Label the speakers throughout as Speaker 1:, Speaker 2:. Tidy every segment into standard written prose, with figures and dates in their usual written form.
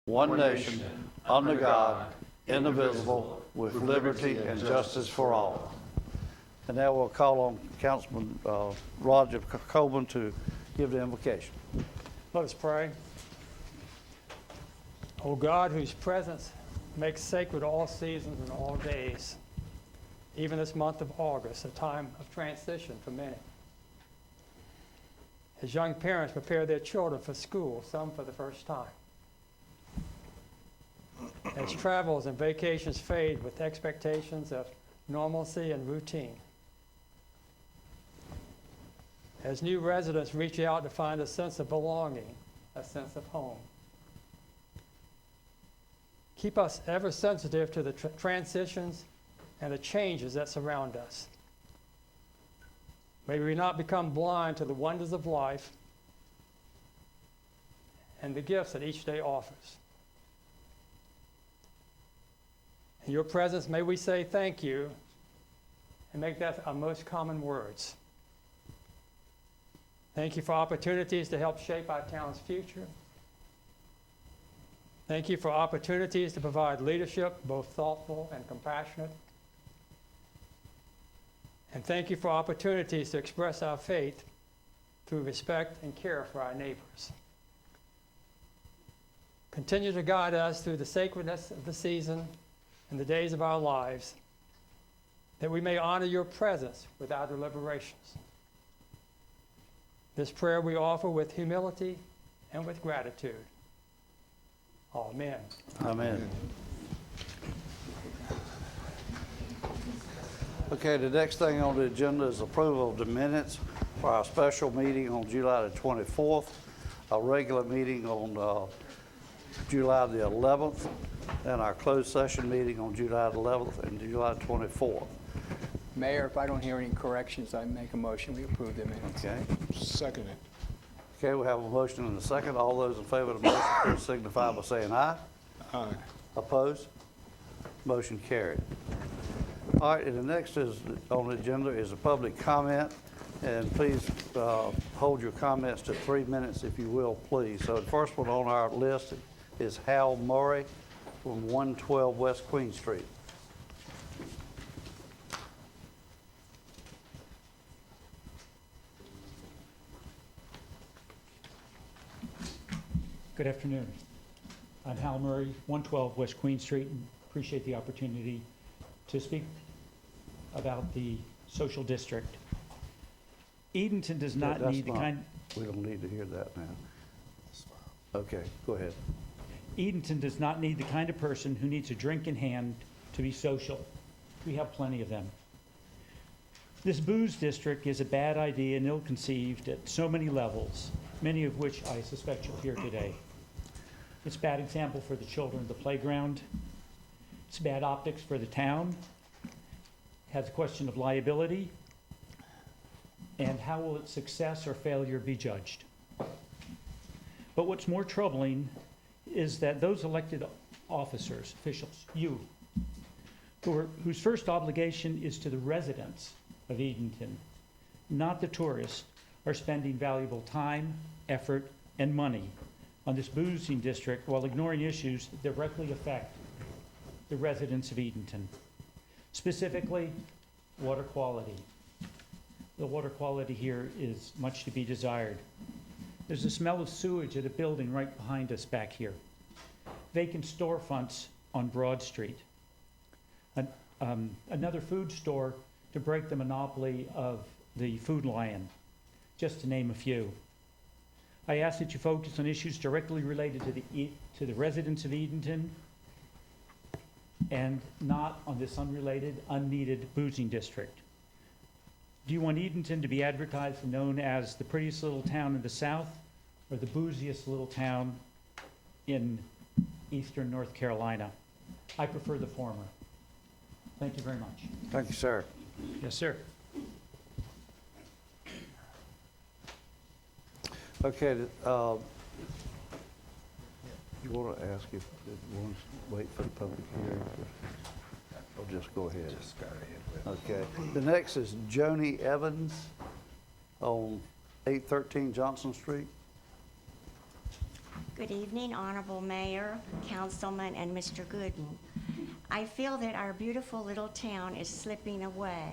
Speaker 1: one nation, under God, indivisible, with liberty and justice for all. And now we'll call on Councilman Roger Coburn to give the invocation.
Speaker 2: Let us pray. O God, whose presence makes sacred all seasons and all days, even this month of August, a time of transition for many. As young parents prepare their children for school, some for the first time. As travels and vacations fade with expectations of normalcy and routine. As new residents reach out to find a sense of belonging, a sense of home. Keep us ever sensitive to the transitions and the changes that surround us. May we not become blind to the wonders of life and the gifts that each day offers. In your presence, may we say thank you and make that our most common words. Thank you for opportunities to help shape our town's future. Thank you for opportunities to provide leadership, both thoughtful and compassionate. And thank you for opportunities to express our faith through respect and care for our neighbors. Continue to guide us through the sacredness of the season and the days of our lives, that we may honor your presence with our deliberations. This prayer we offer with humility and with gratitude. Amen.
Speaker 1: Amen. Okay, the next thing on the agenda is approval of the minutes for our special meeting on July the 24th, our regular meeting on July the 11th, and our closed session meeting on July the 11th and July 24th.
Speaker 3: Mayor, if I don't hear any corrections, I make a motion we approve the minutes.
Speaker 1: Okay.
Speaker 4: Second it.
Speaker 1: Okay, we have a motion and a second. All those in favor of the motion, please signify by saying aye.
Speaker 4: Aye.
Speaker 1: Opposed? Motion carried. All right, and the next is on the agenda is a public comment, and please hold your comments to 3 minutes if you will, please. So the first one on our list is Hal Murray from 112 West Queen Street.
Speaker 5: Good afternoon. I'm Hal Murray, 112 West Queen Street, and appreciate the opportunity to speak about the social district. Edenton does not
Speaker 1: That's
Speaker 5: need the kind...
Speaker 1: We don't need to hear that now. Okay, go ahead.
Speaker 5: Edenton does not need the kind of person who needs a drink in hand to be social. We have plenty of them. This booze district is a bad idea and ill-conceived at so many levels, many of which I suspect you'll hear today. It's a bad example for the children at the playground. It's bad optics for the town. It has a question of liability. And how will its success or failure be judged? But what's more troubling is that those elected officers, officials, you, whose first obligation is to the residents of Edenton, not the tourists, are spending valuable time, effort, and money on this boozing district while ignoring issues that directly affect the residents of Edenton. Specifically, water quality. The water quality here is much to be desired. There's a smell of sewage at a building right behind us back here. Vacant storefronts on Broad Street. Another food store to break the monopoly of the Food Lion, just to name a few. I ask that you focus on issues directly related to the residents of Edenton and not on this unrelated, unneeded boozing district. Do you want Edenton to be advertised and known as the prettiest little town in the South or the booziest little town in eastern North Carolina? I prefer the former. Thank you very much.
Speaker 1: Thank you, sir.
Speaker 5: Yes, sir.
Speaker 1: Okay, you want to ask if you want to wait for the public hearing? Or just go ahead?
Speaker 4: Just go ahead.
Speaker 1: Okay. The next is Joni Evans on 813 Johnson Street.
Speaker 6: Good evening, Honorable Mayor, Councilman, and Mr. Gooden. I feel that our beautiful little town is slipping away.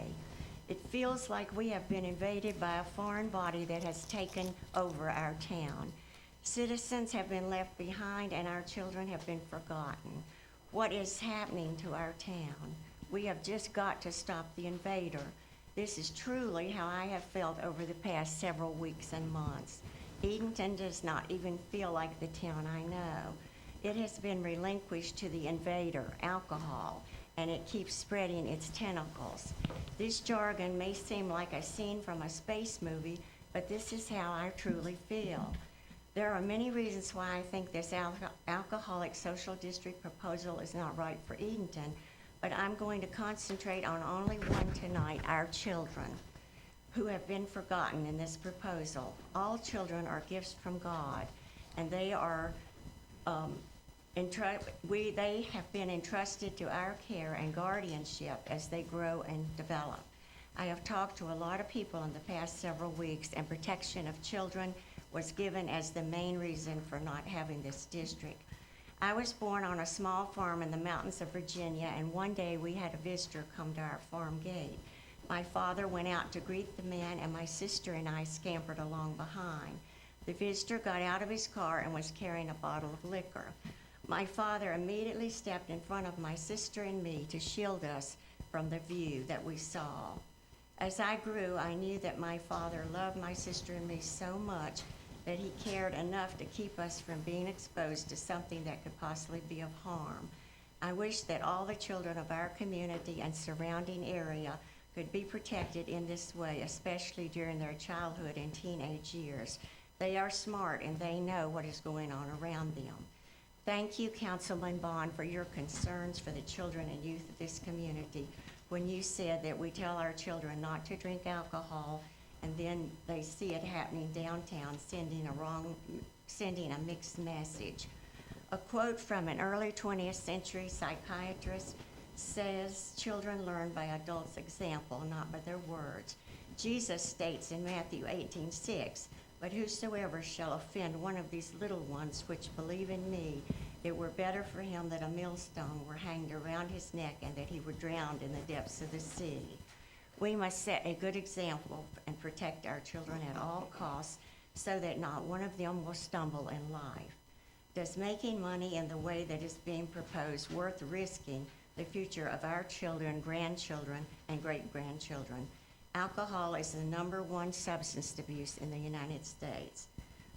Speaker 6: It feels like we have been invaded by a foreign body that has taken over our town. Citizens have been left behind and our children have been forgotten. What is happening to our town? We have just got to stop the invader. This is truly how I have felt over the past several weeks and months. Edenton does not even feel like the town I know. It has been relinquished to the invader, alcohol, and it keeps spreading its tentacles. This jargon may seem like a scene from a space movie, but this is how I truly feel. There are many reasons why I think this alcoholic social district proposal is not right for Edenton, but I'm going to concentrate on only one tonight, our children, who have been forgotten in this proposal. All children are gifts from God, and they are they have been entrusted to our care and guardianship as they grow and develop. I have talked to a lot of people in the past several weeks, and protection of children was given as the main reason for not having this district. I was born on a small farm in the mountains of Virginia, and one day we had a visitor come to our farm gate. My father went out to greet the man, and my sister and I scampered along behind. The visitor got out of his car and was carrying a bottle of liquor. My father immediately stepped in front of my sister and me to shield us from the view that we saw. As I grew, I knew that my father loved my sister and me so much that he cared enough to keep us from being exposed to something that could possibly be of harm. I wish that all the children of our community and surrounding area could be protected in this way, especially during their childhood and teenage years. They are smart and they know what is going on around them. Thank you, Councilman Bond, for your concerns for the children and youth of this community when you said that we tell our children not to drink alcohol and then they see it happening downtown, sending a mixed message. A quote from an early 20th century psychiatrist says, "Children learn by adults' example, not by their words." Jesus states in Matthew 18:6, "But whosoever shall offend one of these little ones which believe in me, it were better for him that a millstone were hanged around his neck and that he were drowned in the depths of the sea." We must set a good example and protect our children at all costs so that not one of them will stumble in life. Does making money in the way that is being proposed worth risking the future of our children, grandchildren, and great-grandchildren? Alcohol is the #1 substance abuse in the United States.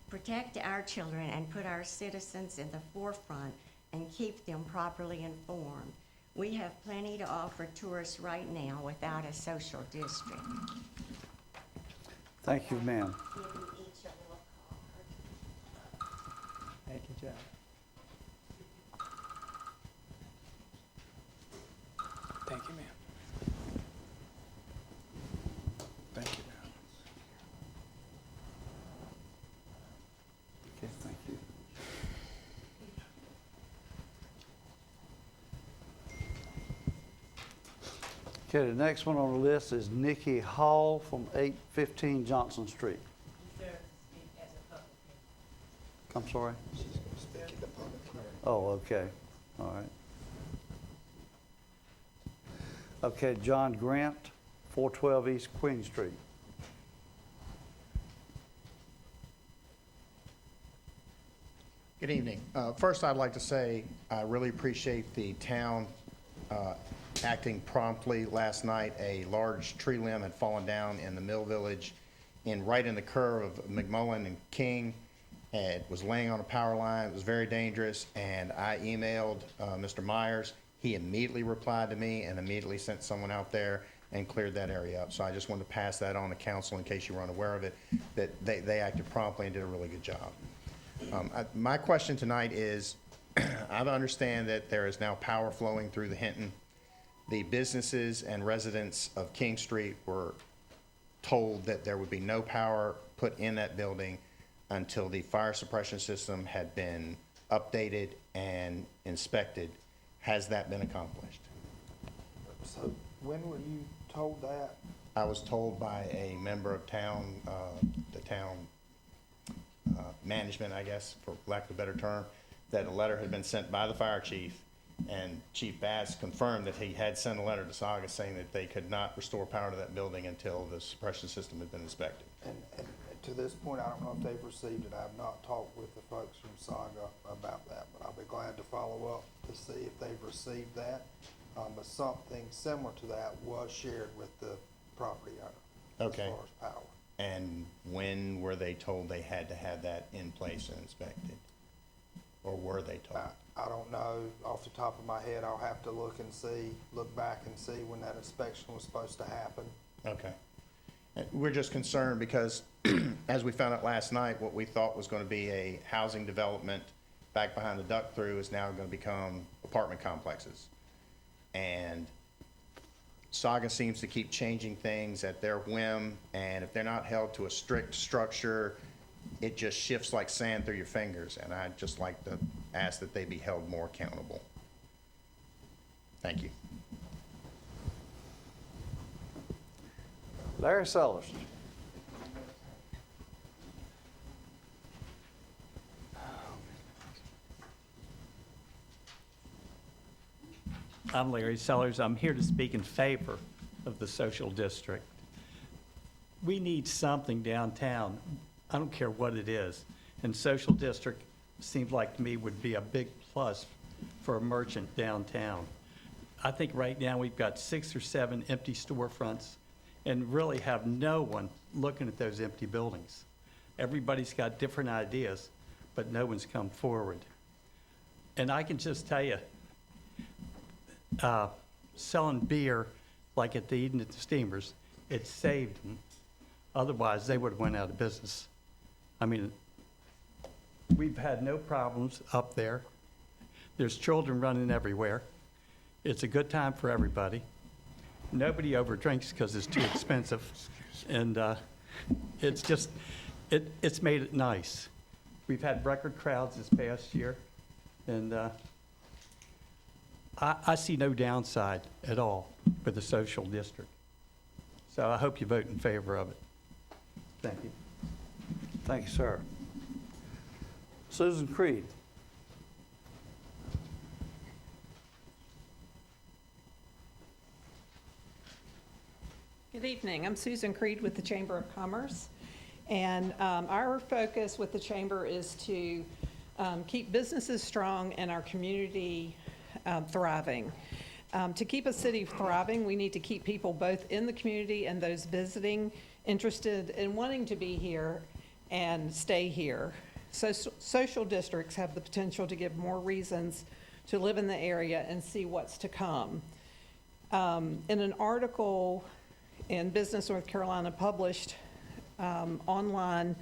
Speaker 6: Protect our children and put our citizens in the forefront and keep them properly informed. We have plenty to offer tourists right now without a social district.
Speaker 1: Thank you, ma'am.
Speaker 6: Give you each a little card.
Speaker 2: Thank you, Jack.
Speaker 3: Thank you, ma'am.
Speaker 4: Thank you, ma'am.
Speaker 1: Okay, thank you. Okay, the next one on the list is Nikki Hall from 815 Johnson Street. I'm sorry?
Speaker 4: She's going to speak at the public hearing.
Speaker 1: Oh, okay, all right. Okay, John Grant, 412 East Queen Street.
Speaker 7: Good evening. First, I'd like to say I really appreciate the town acting promptly. Last night, a large tree limb had fallen down in the Mill Village right in the curve of McMullen and King. It was laying on a power line. It was very dangerous, and I emailed Mr. Myers. He immediately replied to me and immediately sent someone out there and cleared that area up. So I just wanted to pass that on to council in case you were unaware of it, that they acted promptly and did a really good job. My question tonight is, I understand that there is now power flowing through the Hinton. The businesses and residents of King Street were told that there would be no power put in that building until the fire suppression system had been updated and inspected. Has that been accomplished?
Speaker 4: So when were you told that?
Speaker 7: I was told by a member of town, the town management, I guess, for lack of a better term, that a letter had been sent by the fire chief, and Chief Bass confirmed that he had sent a letter to Saga saying that they could not restore power to that building until the suppression system had been inspected.
Speaker 4: And to this point, I don't know if they've received it. I have not talked with the folks from Saga about that, but I'll be glad to follow up to see if they've received that. But something similar to that was shared with the property owner.
Speaker 7: Okay.
Speaker 4: As far as power.
Speaker 7: And when were they told they had to have that in place and inspected? Or were they told?
Speaker 4: I don't know off the top of my head. I'll have to look back and see when that inspection was supposed to happen.
Speaker 7: Okay. We're just concerned because, as we found out last night, what we thought was going to be a housing development back behind the duck through is now going to become apartment complexes. And Saga seems to keep changing things at their whim, and if they're not held to a strict structure, it just shifts like sand through your fingers, and I'd just like to ask that they be held more accountable. Thank you.
Speaker 1: Larry Sellers.
Speaker 8: I'm Larry Sellers. I'm here to speak in favor of the social district. We need something downtown. I don't care what it is. And social district seems like to me would be a big plus for a merchant downtown. I think right now we've got 6 or 7 empty storefronts and really have no one looking at those empty buildings. Everybody's got different ideas, but no one's come forward. And I can just tell you, selling beer like at the Edenton Steamers, it saved them. Otherwise, they would have went out of business. I mean, we've had no problems up there. There's children running everywhere. It's a good time for everybody. Nobody overdrinks because it's too expensive. And it's just, it's made it nice. We've had record crowds this past year, and I see no downside at all with the social district. So I hope you vote in favor of it. Thank you.
Speaker 1: Thank you, sir. Susan Creed.
Speaker 9: Good evening. I'm Susan Creed with the Chamber of Commerce. And our focus with the Chamber is to keep businesses strong and our community thriving. To keep a city thriving, we need to keep people both in the community and those visiting interested in wanting to be here and stay here. So social districts have the potential to give more reasons to live in the area and see what's to come. In an article in Business North Carolina published online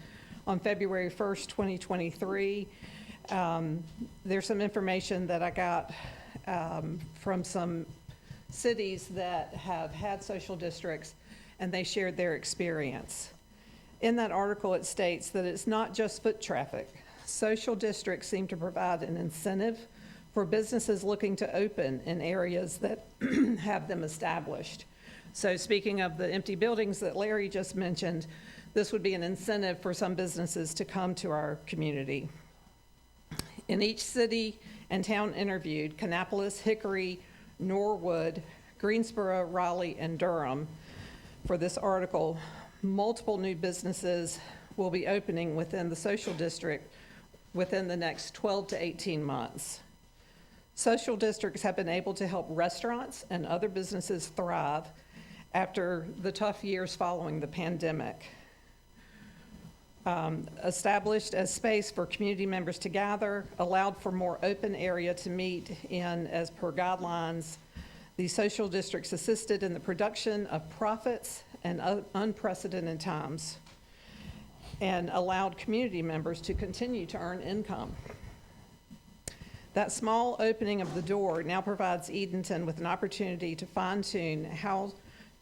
Speaker 9: on February 1st, 2023, there's some information that I got from some cities that have had social districts, and they shared their experience. In that article, it states that it's not just foot traffic. Social districts seem to provide an incentive for businesses looking to open in areas that have them established. So speaking of the empty buildings that Larry just mentioned, this would be an incentive for some businesses to come to our community. In each city and town interviewed, Kannapolis, Hickory, Norwood, Greensboro, Raleigh, and Durham, for this article, multiple new businesses will be opening within the social district within the next 12 to 18 months. Social districts have been able to help restaurants and other businesses thrive after the tough years following the pandemic. Established as space for community members to gather, allowed for more open area to meet in as per guidelines. The social districts assisted in the production of profits in unprecedented times and allowed community members to continue to earn income. That small opening of the door now provides Edenton with an opportunity to fine-tune how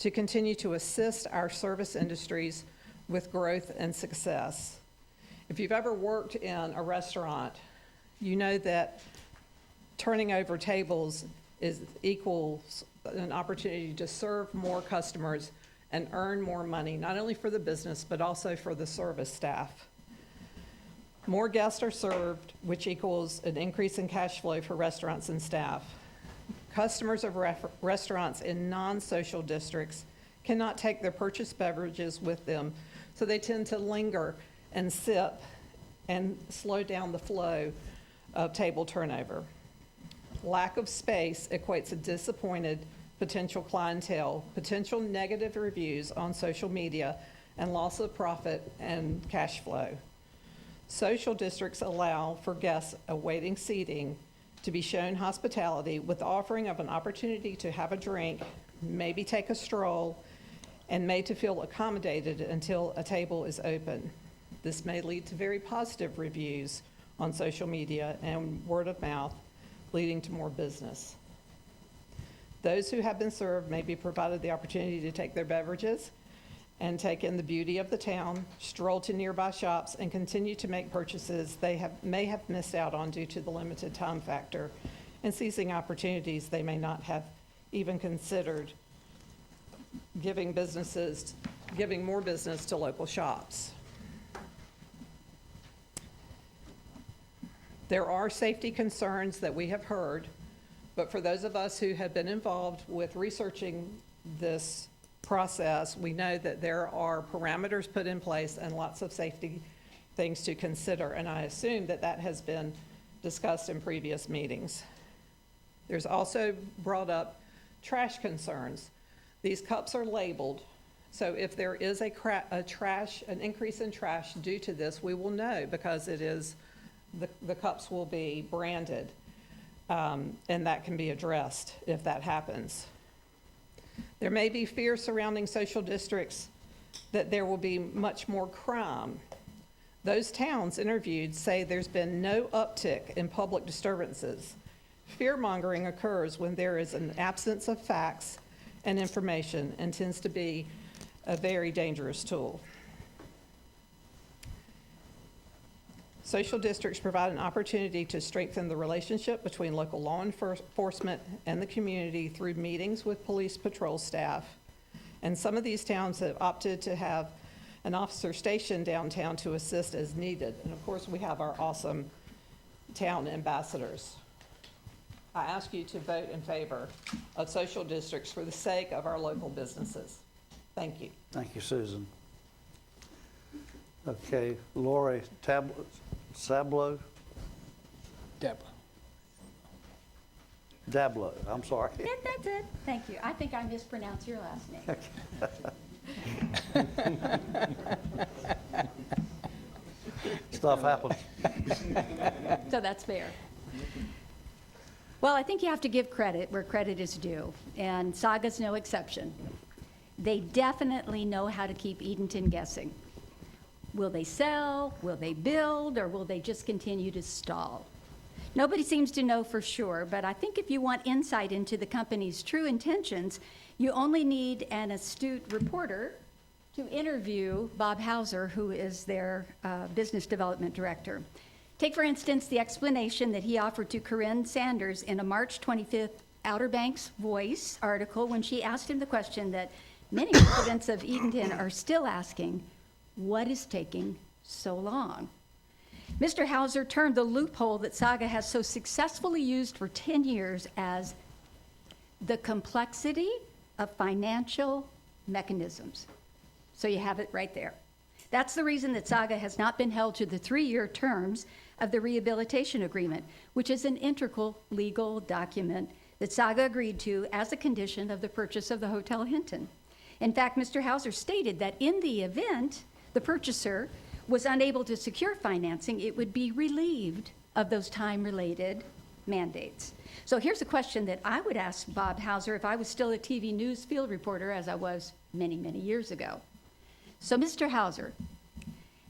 Speaker 9: to continue to assist our service industries with growth and success. If you've ever worked in a restaurant, you know that turning over tables equals an opportunity to serve more customers and earn more money, not only for the business, but also for the service staff. More guests are served, which equals an increase in cash flow for restaurants and staff. Customers of restaurants in non-social districts cannot take their purchased beverages with them, so they tend to linger and sip and slow down the flow of table turnover. Lack of space equates to disappointed potential clientele, potential negative reviews on social media, and loss of profit and cash flow. Social districts allow for guests awaiting seating to be shown hospitality with the offering of an opportunity to have a drink, maybe take a stroll, and made to feel accommodated until a table is open. This may lead to very positive reviews on social media and word of mouth, leading to more business. Those who have been served may be provided the opportunity to take their beverages and take in the beauty of the town, stroll to nearby shops, and continue to make purchases they may have missed out on due to the limited time factor, and seizing opportunities they may not have even considered, giving more business to local shops. There are safety concerns that we have heard, but for those of us who have been involved with researching this process, we know that there are parameters put in place and lots of safety things to consider, and I assume that that has been discussed in previous meetings. There's also brought up trash concerns. These cups are labeled, so if there is an increase in trash due to this, we will know because it is, the cups will be branded, and that can be addressed if that happens. There may be fear surrounding social districts that there will be much more crime. Those towns interviewed say there's been no uptick in public disturbances. Fear-mongering occurs when there is an absence of facts and information and tends to be a very dangerous tool. Social districts provide an opportunity to strengthen the relationship between local law enforcement and the community through meetings with police patrol staff. And some of these towns have opted to have an officer stationed downtown to assist as needed. And of course, we have our awesome town ambassadors. I ask you to vote in favor of social districts for the sake of our local businesses. Thank you.
Speaker 1: Thank you, Susan. Okay, Lori Sablo? Dablo, I'm sorry.
Speaker 10: That's it. Thank you. I think I mispronounced your last name.
Speaker 1: Stuff happens.
Speaker 10: So that's fair. Well, I think you have to give credit where credit is due, and Saga's no exception. They definitely know how to keep Edenton guessing. Will they sell, will they build, or will they just continue to stall? Nobody seems to know for sure, but I think if you want insight into the company's true intentions, you only need an astute reporter to interview Bob Hauser, who is their business development director. Take, for instance, the explanation that he offered to Corinne Sanders in a March 25th Outer Banks Voice article when she asked him the question that many residents of Edenton are still asking: what is taking so long? Mr. Hauser termed the loophole that Saga has so successfully used for 10 years as the complexity of financial mechanisms. So you have it right there. That's the reason that Saga has not been held to the 3-year terms of the rehabilitation agreement, which is an integral legal document that Saga agreed to as a condition of the purchase of the Hotel Hinton. In fact, Mr. Hauser stated that in the event the purchaser was unable to secure financing, it would be relieved of those time-related mandates. So here's a question that I would ask Bob Hauser if I was still a TV news field reporter, as I was many, many years ago. So Mr. Hauser,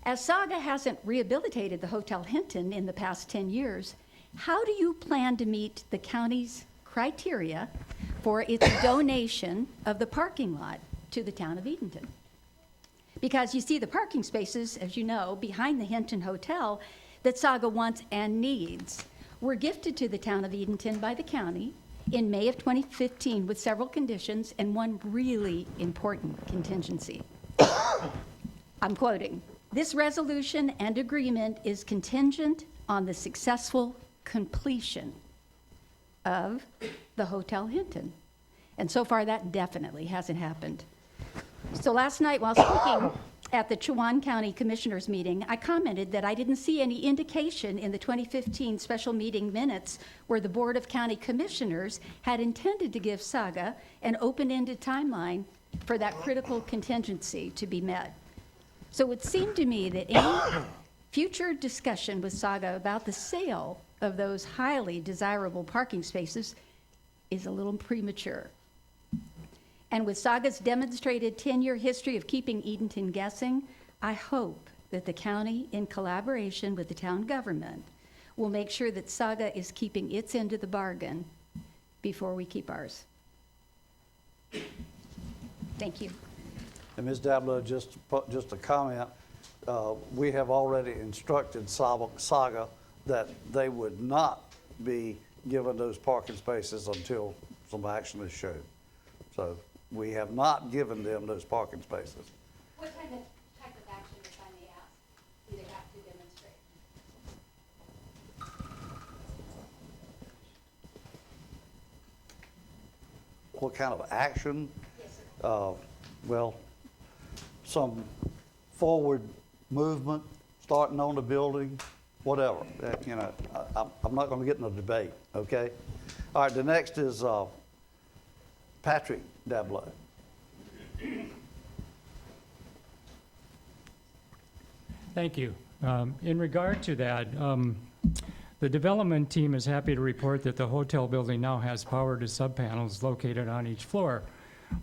Speaker 10: as Saga hasn't rehabilitated the Hotel Hinton in the past 10 years, how do you plan to meet the county's criteria for its donation of the parking lot to the town of Edenton? Because you see, the parking spaces, as you know, behind the Hinton Hotel that Saga wants and needs were gifted to the town of Edenton by the county in May of 2015 with several conditions and one really important contingency. I'm quoting, This resolution and agreement is contingent on the successful completion of the Hotel Hinton. And so far, that definitely hasn't happened. So last night, while speaking at the Chowan County Commissioners meeting, I commented that I didn't see any indication in the 2015 special meeting minutes where the Board of County Commissioners had intended to give Saga an open-ended timeline for that critical contingency to be met. So it seemed to me that any future discussion with Saga about the sale of those highly desirable parking spaces is a little premature. And with Saga's demonstrated 10-year history of keeping Edenton guessing, I hope that the county, in collaboration with the town government, will make sure that Saga is keeping its end of the bargain before we keep ours. Thank you.
Speaker 1: And Ms. Dablo, just a comment, we have already instructed Saga that they would not be given those parking spaces until some action is shown. So we have not given them those parking spaces.
Speaker 10: What type of action, if I may ask, do they have to demonstrate?
Speaker 1: What kind of action?
Speaker 10: Yes, sir.
Speaker 1: Well, some forward movement, starting on the building, whatever. You know, I'm not going to get in a debate, okay? All right, the next is Patrick Dablo.
Speaker 2: Thank you. In regard to that, the development team is happy to report that the hotel building now has power to sub-panels located on each floor.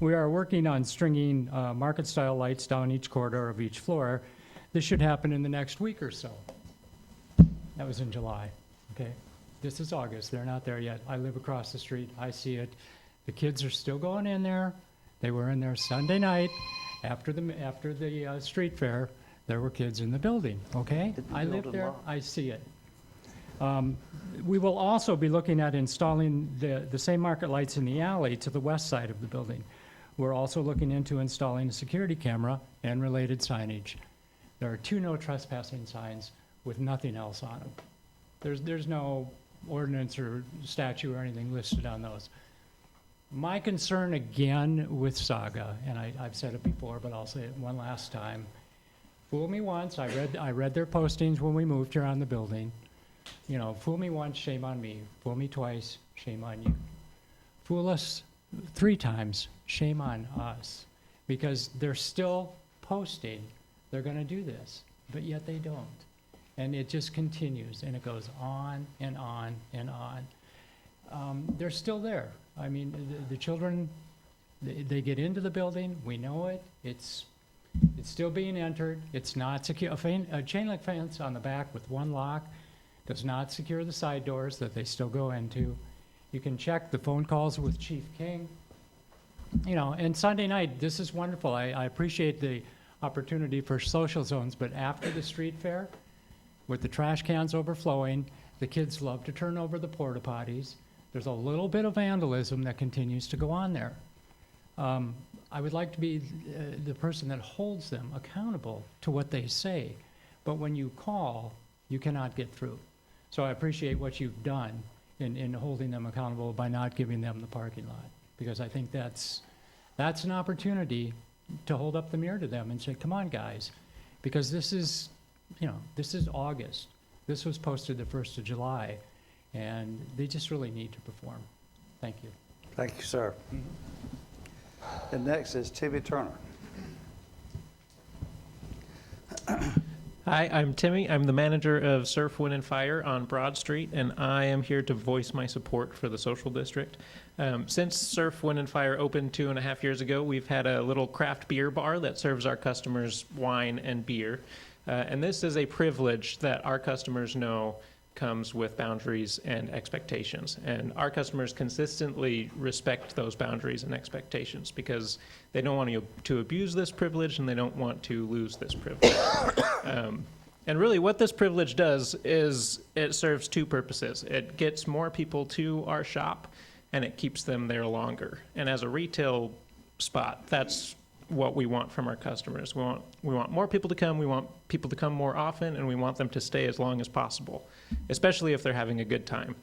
Speaker 2: We are working on stringing market-style lights down each corridor of each floor. This should happen in the next week or so. That was in July, okay? This is August. They're not there yet. I live across the street. I see it. The kids are still going in there. They were in there Sunday night after the street fair. There were kids in the building, okay? I live there. I see it. We will also be looking at installing the same market lights in the alley to the west side of the building. We're also looking into installing a security camera and related signage. There are 2 no trespassing signs with nothing else on them. There's no ordinance or statute or anything listed on those. My concern again with Saga, and I've said it before, but I'll say it one last time. Fool me once, I read their postings when we moved here on the building. You know, fool me once, shame on me. Fool me twice, shame on you. Fool us 3 times, shame on us. Because they're still posting they're going to do this, but yet they don't. And it just continues, and it goes on and on and on. They're still there. I mean, the children, they get into the building. We know it. It's still being entered. It's not secure. A chain link fence on the back with 1 lock does not secure the side doors that they still go into. You can check the phone calls with Chief King. You know, and Sunday night, this is wonderful. I appreciate the opportunity for social zones, but after the street fair, with the trash cans overflowing, the kids love to turn over the porta potties. There's a little bit of vandalism that continues to go on there. I would like to be the person that holds them accountable to what they say, but when you call, you cannot get through. So I appreciate what you've done in holding them accountable by not giving them the parking lot, because I think that's an opportunity to hold up the mirror to them and say, come on, guys, because this is August. This was posted the 1st of July, and they just really need to perform. Thank you.
Speaker 1: Thank you, sir. And next is Timmy Turner.
Speaker 11: Hi, I'm Timmy. I'm the manager of Surf, Wind, and Fire on Broad Street, and I am here to voice my support for the social district. Since Surf, Wind, and Fire opened 2.5 years ago, we've had a little craft beer bar that serves our customers wine and beer. And this is a privilege that our customers know comes with boundaries and expectations. And our customers consistently respect those boundaries and expectations because they don't want to abuse this privilege and they don't want to lose this privilege. And really what this privilege does is it serves 2 purposes. It gets more people to our shop and it keeps them there longer. And as a retail spot, that's what we want from our customers. We want more people to come, we want people to come more often, and we want them to stay as long as possible, especially if they're having a good time.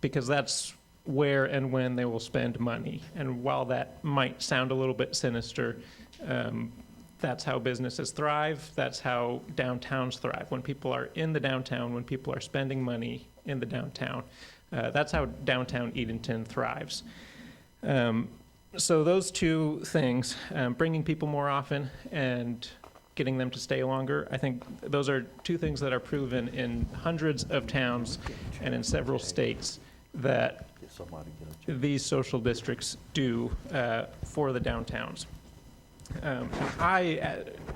Speaker 11: Because that's where and when they will spend money. And while that might sound a little bit sinister, that's how businesses thrive, that's how downtowns thrive. When people are in the downtown, when people are spending money in the downtown, that's how downtown Edenton thrives. So those two things, bringing people more often and getting them to stay longer, I think those are two things that are proven in hundreds of towns and in several states that these social districts do for the downtowns.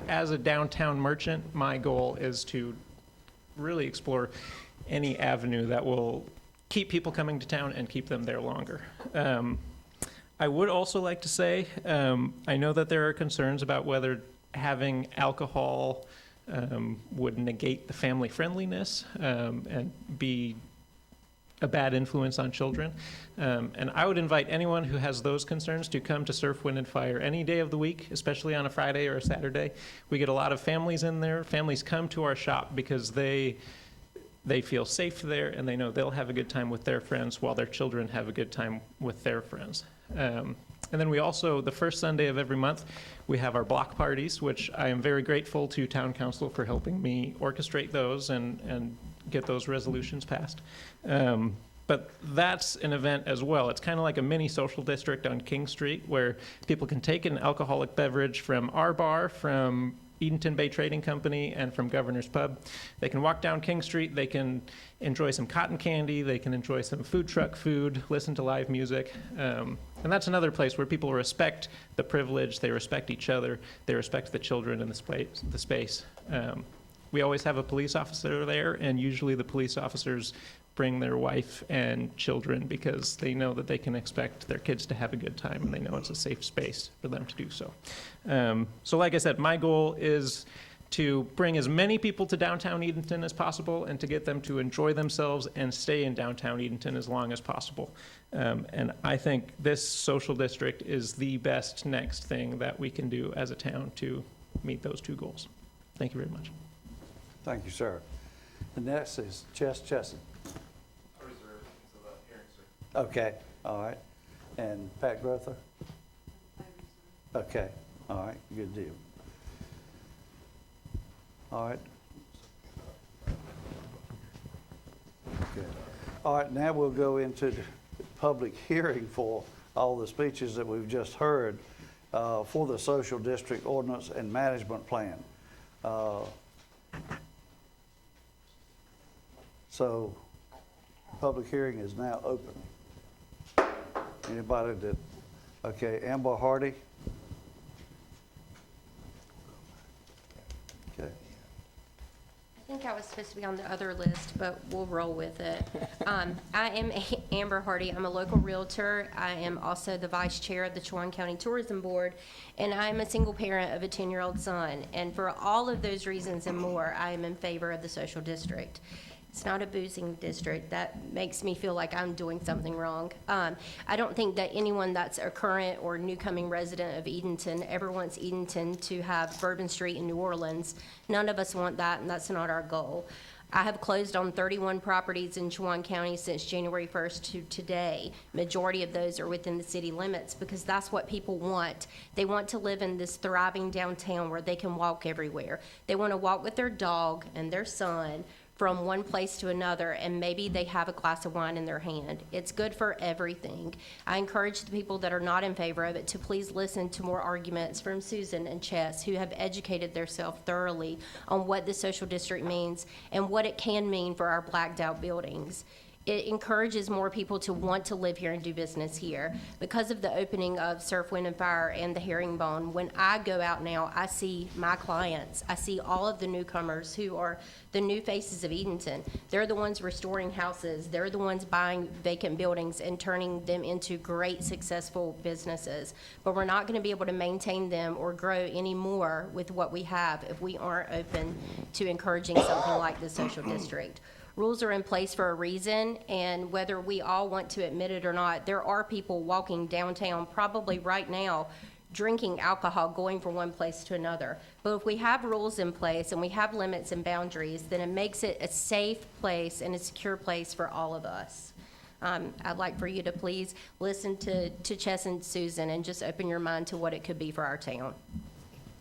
Speaker 11: As a downtown merchant, my goal is to really explore any avenue that will keep people coming to town and keep them there longer. I would also like to say, I know that there are concerns about whether having alcohol would negate the family friendliness and be a bad influence on children. And I would invite anyone who has those concerns to come to Surf, Wind, and Fire any day of the week, especially on a Friday or a Saturday. We get a lot of families in there. Families come to our shop because they feel safe there and they know they'll have a good time with their friends while their children have a good time with their friends. And then we also, the first Sunday of every month, we have our block parties, which I am very grateful to Town Council for helping me orchestrate those and get those resolutions passed. But that's an event as well. It's kind of like a mini social district on King Street where people can take an alcoholic beverage from our bar, from Edenton Bay Trading Company, and from Governor's Pub. They can walk down King Street, they can enjoy some cotton candy, they can enjoy some food truck food, listen to live music. And that's another place where people respect the privilege, they respect each other, they respect the children in the space. We always have a police officer there, and usually the police officers bring their wife and children because they know that they can expect their kids to have a good time and they know it's a safe space for them to do so. So like I said, my goal is to bring as many people to downtown Edenton as possible and to get them to enjoy themselves and stay in downtown Edenton as long as possible. And I think this social district is the best next thing that we can do as a town to meet those two goals. Thank you very much.
Speaker 1: Thank you, sir. The next is Chesson. Okay, all right. And Pat Grother? Okay, all right, good deal. All right. Okay. All right, now we'll go into the public hearing for all the speeches that we've just heard for the Social District Ordinance and Management Plan. So, public hearing is now open. Anybody that, okay, Amber Hardy? Okay.
Speaker 12: I think I was supposed to be on the other list, but we'll roll with it. I am Amber Hardy. I'm a local realtor. I am also the vice chair of the Chowan County Tourism Board, and I'm a single parent of a 10-year-old son. And for all of those reasons and more, I am in favor of the social district. It's not a boozing district. That makes me feel like I'm doing something wrong. I don't think that anyone that's a current or newcoming resident of Edenton ever wants Edenton to have Bourbon Street in New Orleans. None of us want that, and that's not our goal. I have closed on 31 properties in Chowan County since January 1st to today. Majority of those are within the city limits because that's what people want. They want to live in this thriving downtown where they can walk everywhere. They want to walk with their dog and their son from one place to another, and maybe they have a glass of wine in their hand. It's good for everything. I encourage the people that are not in favor of it to please listen to more arguments from Susan and Chess, who have educated themselves thoroughly on what the social district means and what it can mean for our blacked out buildings. It encourages more people to want to live here and do business here. Because of the opening of Surf, Wind, and Fire and the Herringbone, when I go out now, I see my clients. I see all of the newcomers who are the new faces of Edenton. They're the ones restoring houses. They're the ones buying vacant buildings and turning them into great, successful businesses. But we're not going to be able to maintain them or grow any more with what we have if we aren't open to encouraging something like the social district. Rules are in place for a reason, and whether we all want to admit it or not, there are people walking downtown probably right now drinking alcohol going from one place to another. But if we have rules in place and we have limits and boundaries, then it makes it a safe place and a secure place for all of us. I'd like for you to please listen to Chess and Susan and just open your mind to what it could be for our town.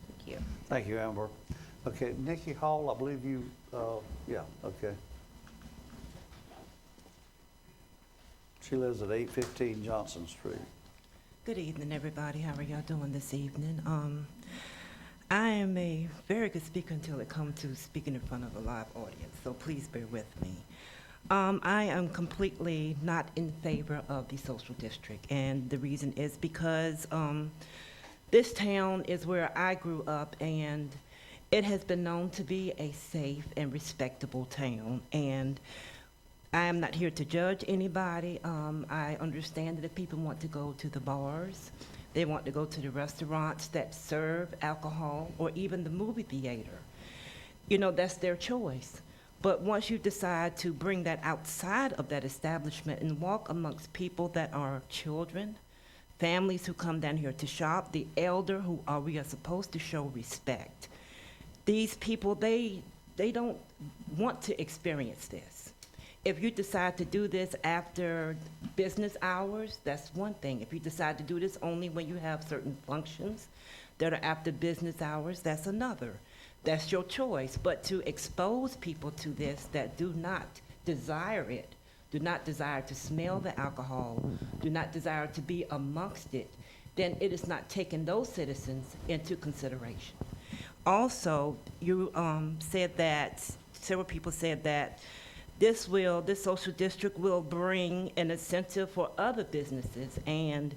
Speaker 12: Thank you.
Speaker 1: Thank you, Amber. Okay, Nikki Hall, I believe you, yeah, okay. She lives at 815 Johnson Street.
Speaker 13: Good evening, everybody. How are y'all doing this evening? I am a very good speaker until it comes to speaking in front of a live audience, so please bear with me. I am completely not in favor of the social district, and the reason is because this town is where I grew up, and it has been known to be a safe and respectable town, and I am not here to judge anybody. I understand that if people want to go to the bars, they want to go to the restaurants that serve alcohol, or even the movie theater. You know, that's their choice. But once you decide to bring that outside of that establishment and walk amongst people that are children, families who come down here to shop, the elder we are supposed to show respect. These people, they don't want to experience this. If you decide to do this after business hours, that's one thing. If you decide to do this only when you have certain functions that are after business hours, that's another. That's your choice. But to expose people to this that do not desire it, do not desire to smell the alcohol, do not desire to be amongst it, then it is not taking those citizens into consideration. Also, you said that, several people said that this social district will bring an incentive for other businesses. And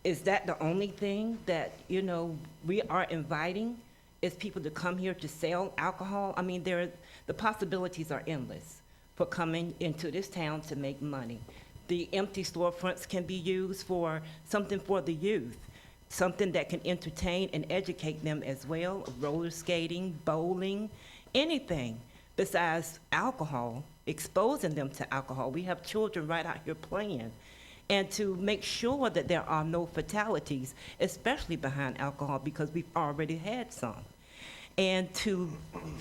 Speaker 13: is that the only thing that, you know, we are inviting is people to come here to sell alcohol? I mean, the possibilities are endless for coming into this town to make money. The empty storefronts can be used for something for the youth, something that can entertain and educate them as well, roller skating, bowling, anything besides alcohol, exposing them to alcohol. We have children right out here playing. And to make sure that there are no fatalities, especially behind alcohol, because we've already had some. And to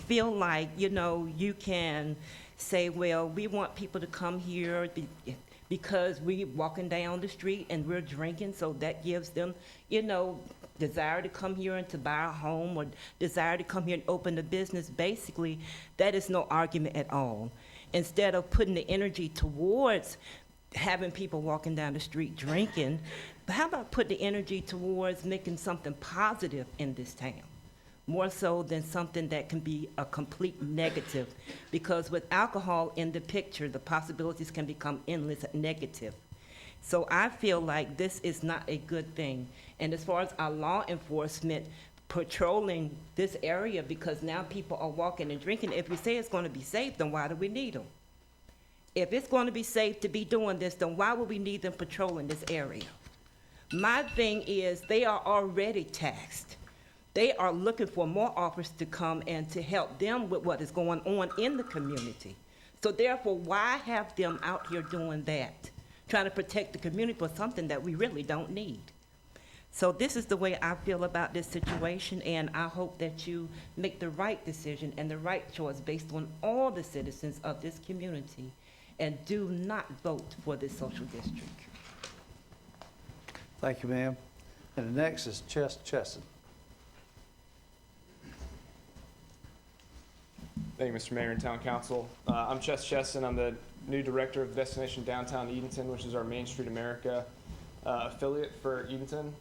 Speaker 13: feel like, you know, you can say, well, we want people to come here because we're walking down the street and we're drinking, so that gives them, you know, desire to come here and to buy a home, or desire to come here and open a business. Basically, that is no argument at all. Instead of putting the energy towards having people walking down the street drinking, how about put the energy towards making something positive in this town? More so than something that can be a complete negative. Because with alcohol in the picture, the possibilities can become endless negative. So I feel like this is not a good thing. And as far as our law enforcement patrolling this area, because now people are walking and drinking, if we say it's going to be safe, then why do we need them? If it's going to be safe to be doing this, then why would we need them patrolling this area? My thing is, they are already taxed. They are looking for more offers to come and to help them with what is going on in the community. So therefore, why have them out here doing that? Trying to protect the community for something that we really don't need. So this is the way I feel about this situation, and I hope that you make the right decision and the right choice based on all the citizens of this community, and do not vote for this social district.
Speaker 1: Thank you, ma'am. And the next is Chesson.
Speaker 14: Thank you, Mr. Mayor and Town Council. I'm Chess Chesson. I'm the new director of Destination Downtown Edenton, which is our Main Street America affiliate for Edenton.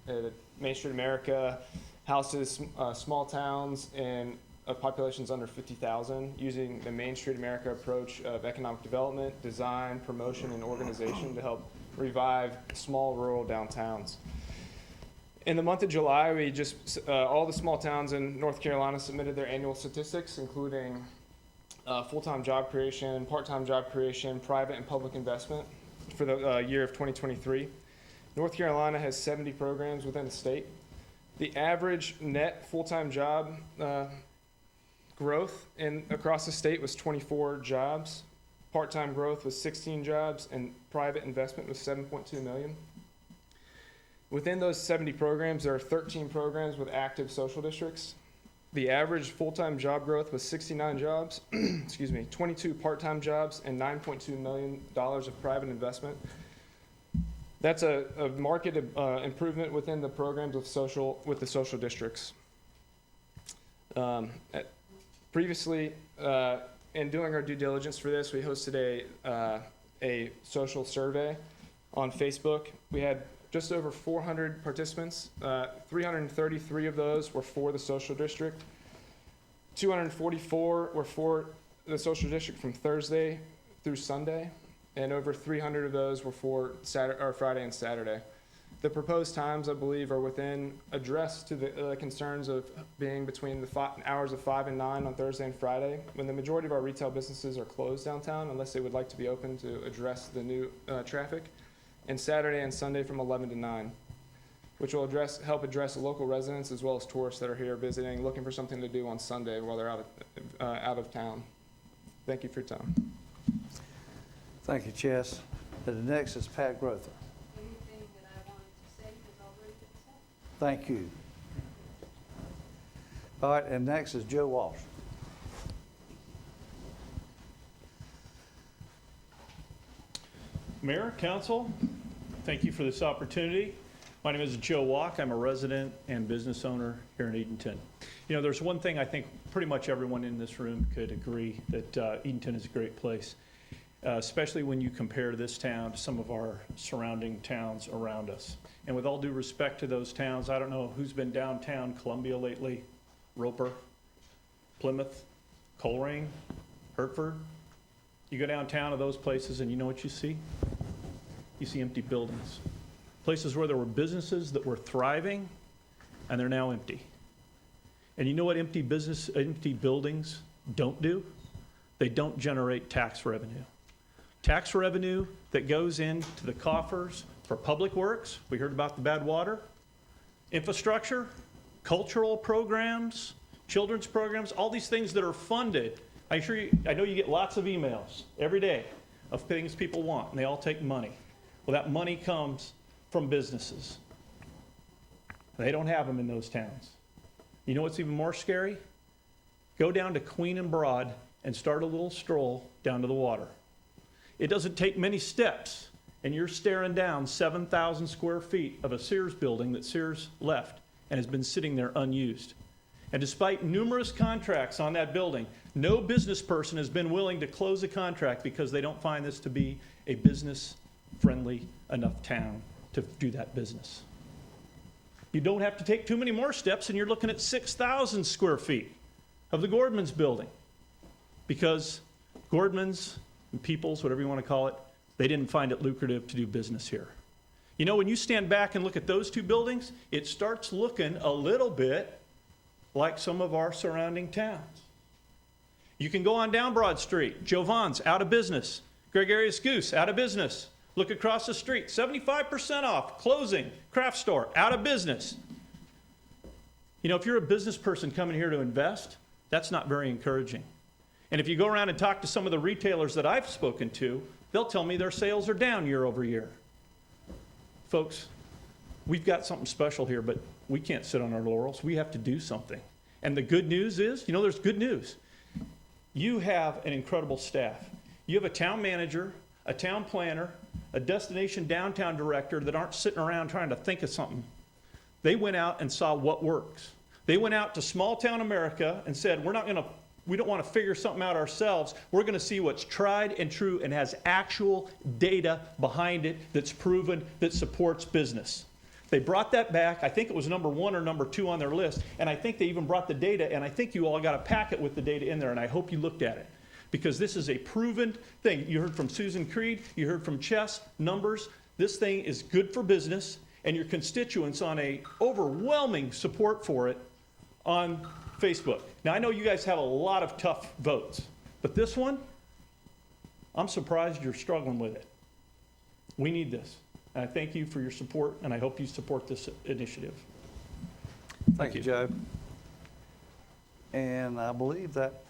Speaker 14: Main Street America houses small towns and populations under 50,000 using the Main Street America approach of economic development, design, promotion, and organization to help revive small rural downtowns. In the month of July, we all the small towns in North Carolina submitted their annual statistics, including full-time job creation, part-time job creation, private and public investment for the year of 2023. North Carolina has 70 programs within the state. The average net full-time job growth across the state was 24 jobs. Part-time growth was 16 jobs, and private investment was $7.2 million. Within those 70 programs, there are 13 programs with active social districts. The average full-time job growth was 69 jobs, 22 part-time jobs, and $9.2 million of private investment. That's a market improvement within the programs with the social districts. Previously, in doing our due diligence for this, we hosted a social survey on Facebook. We had just over 400 participants. 333 of those were for the social district. 244 were for the social district from Thursday through Sunday, and over 300 of those were for Friday and Saturday. The proposed times, I believe, are within address to the concerns of being between the hours of 5 and 9 on Thursday and Friday, when the majority of our retail businesses are closed downtown unless they would like to be open to address the new traffic, and Saturday and Sunday from 11 to 9, which will help address local residents as well as tourists that are here visiting, looking for something to do on Sunday while they're out of town. Thank you for your time.
Speaker 1: Thank you, Chess. The next is Pat Grother.
Speaker 15: Anything that I wanted to say has already been said.
Speaker 1: Thank you. All right, and next is Joe Walsh.
Speaker 16: Mayor, Council, thank you for this opportunity. My name is Joe Walk. I'm a resident and business owner here in Edenton. You know, there's one thing I think pretty much everyone in this room could agree, that Edenton is a great place, especially when you compare this town to some of our surrounding towns around us. And with all due respect to those towns, I don't know who's been downtown Columbia lately, Roper, Plymouth, Coleraine, Hertford. You go downtown to those places and you know what you see? You see empty buildings. Places where there were businesses that were thriving and they're now empty. And you know what empty buildings don't do? They don't generate tax revenue. Tax revenue that goes into the coffers for public works, we heard about the bad water, infrastructure, cultural programs, children's programs, all these things that are funded. I know you get lots of emails every day of things people want, and they all take money. Well, that money comes from businesses. They don't have them in those towns. You know what's even more scary? Go down to Queen and Broad and start a little stroll down to the water. It doesn't take many steps, and you're staring down 7,000 square feet of a Sears building that Sears left and has been sitting there unused. And despite numerous contracts on that building, no business person has been willing to close a contract because they don't find this to be a business-friendly enough town to do that business. You don't have to take too many more steps, and you're looking at 6,000 square feet of the Gordman's building, because Gordman's and Peoples, whatever you want to call it, they didn't find it lucrative to do business here. You know, when you stand back and look at those two buildings, it starts looking a little bit like some of our surrounding towns. You can go on down Broad Street. Jovan's out of business. Gregarious Goose out of business. Look across the street, 75% off, closing, craft store, out of business. You know, if you're a business person coming here to invest, that's not very encouraging. And if you go around and talk to some of the retailers that I've spoken to, they'll tell me their sales are down year over year. Folks, we've got something special here, but we can't sit on our laurels. We have to do something. And the good news is, you know, there's good news. You have an incredible staff. You have a town manager, a town planner, a destination downtown director that aren't sitting around trying to think of something. They went out and saw what works. They went out to small town America and said, we don't want to figure something out ourselves. We're going to see what's tried and true and has actual data behind it that's proven, that supports business. They brought that back. I think it was number 1 or number 2 on their list, and I think they even brought the data, and I think you all got a packet with the data in there, and I hope you looked at it, because this is a proven thing. You heard from Susan Creed, you heard from Chess, numbers. This thing is good for business, and your constituents on a overwhelming support for it on Facebook. Now, I know you guys have a lot of tough votes, but this one, I'm surprised you're struggling with it. We need this. And I thank you for your support, and I hope you support this initiative.
Speaker 1: Thank you, Joe. And I believe that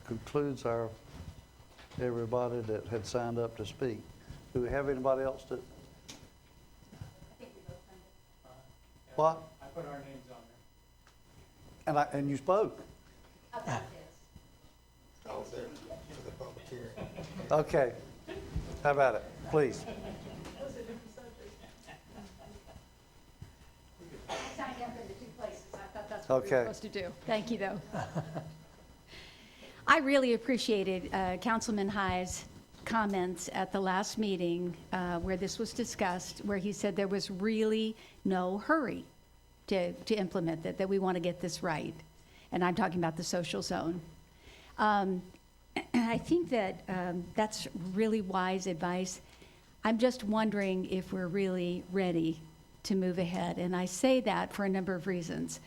Speaker 1: concludes everybody that had signed up to speak. Do we have anybody else that? What?
Speaker 2: I put our names on there.
Speaker 1: And you spoke. Okay. How about it? Please.
Speaker 10: I signed up in the two places. I thought that's what we were
Speaker 1: Okay.
Speaker 10: supposed to do. Thank you, though. I really appreciated Councilman Hyde's comments at the last meeting where this was discussed, where he said there was really no hurry to implement that we want to get this right. And I'm talking about the social zone. I think that that's really wise advice. I'm just wondering if we're really ready to move ahead. And I say that for a number of reasons.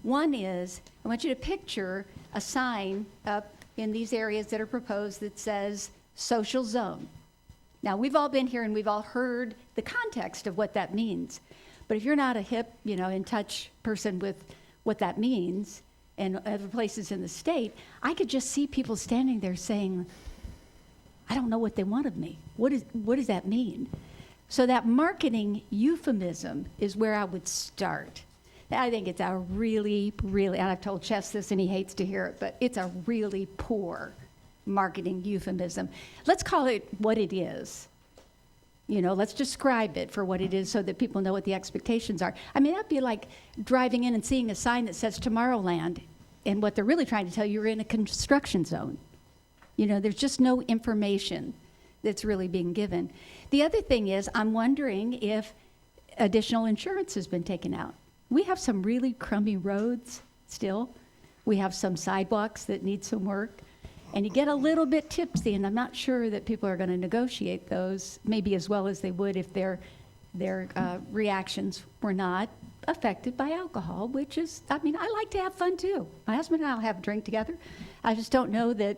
Speaker 10: One is, I want you to picture a sign up in these areas that are proposed that says social zone. Now, we've all been here and we've all heard the context of what that means. But if you're not a hip, in touch person with what that means, and other places in the state, I could just see people standing there saying, I don't know what they want of me. What does that mean? So that marketing euphemism is where I would start. I think it's a really, really, and I've told Chess this and he hates to hear it, but it's a really poor marketing euphemism. Let's call it what it is. Let's describe it for what it is so that people know what the expectations are. I mean, that'd be like driving in and seeing a sign that says Tomorrowland, and what they're really trying to tell you, you're in a construction zone. There's just no information that's really being given. The other thing is, I'm wondering if additional insurance has been taken out. We have some really crummy roads still. We have some sidewalks that need some work. And you get a little bit tipsy, and I'm not sure that people are going to negotiate those maybe as well as they would if their reactions were not affected by alcohol, which is, I like to have fun too. My husband and I will have a drink together. I just don't know that,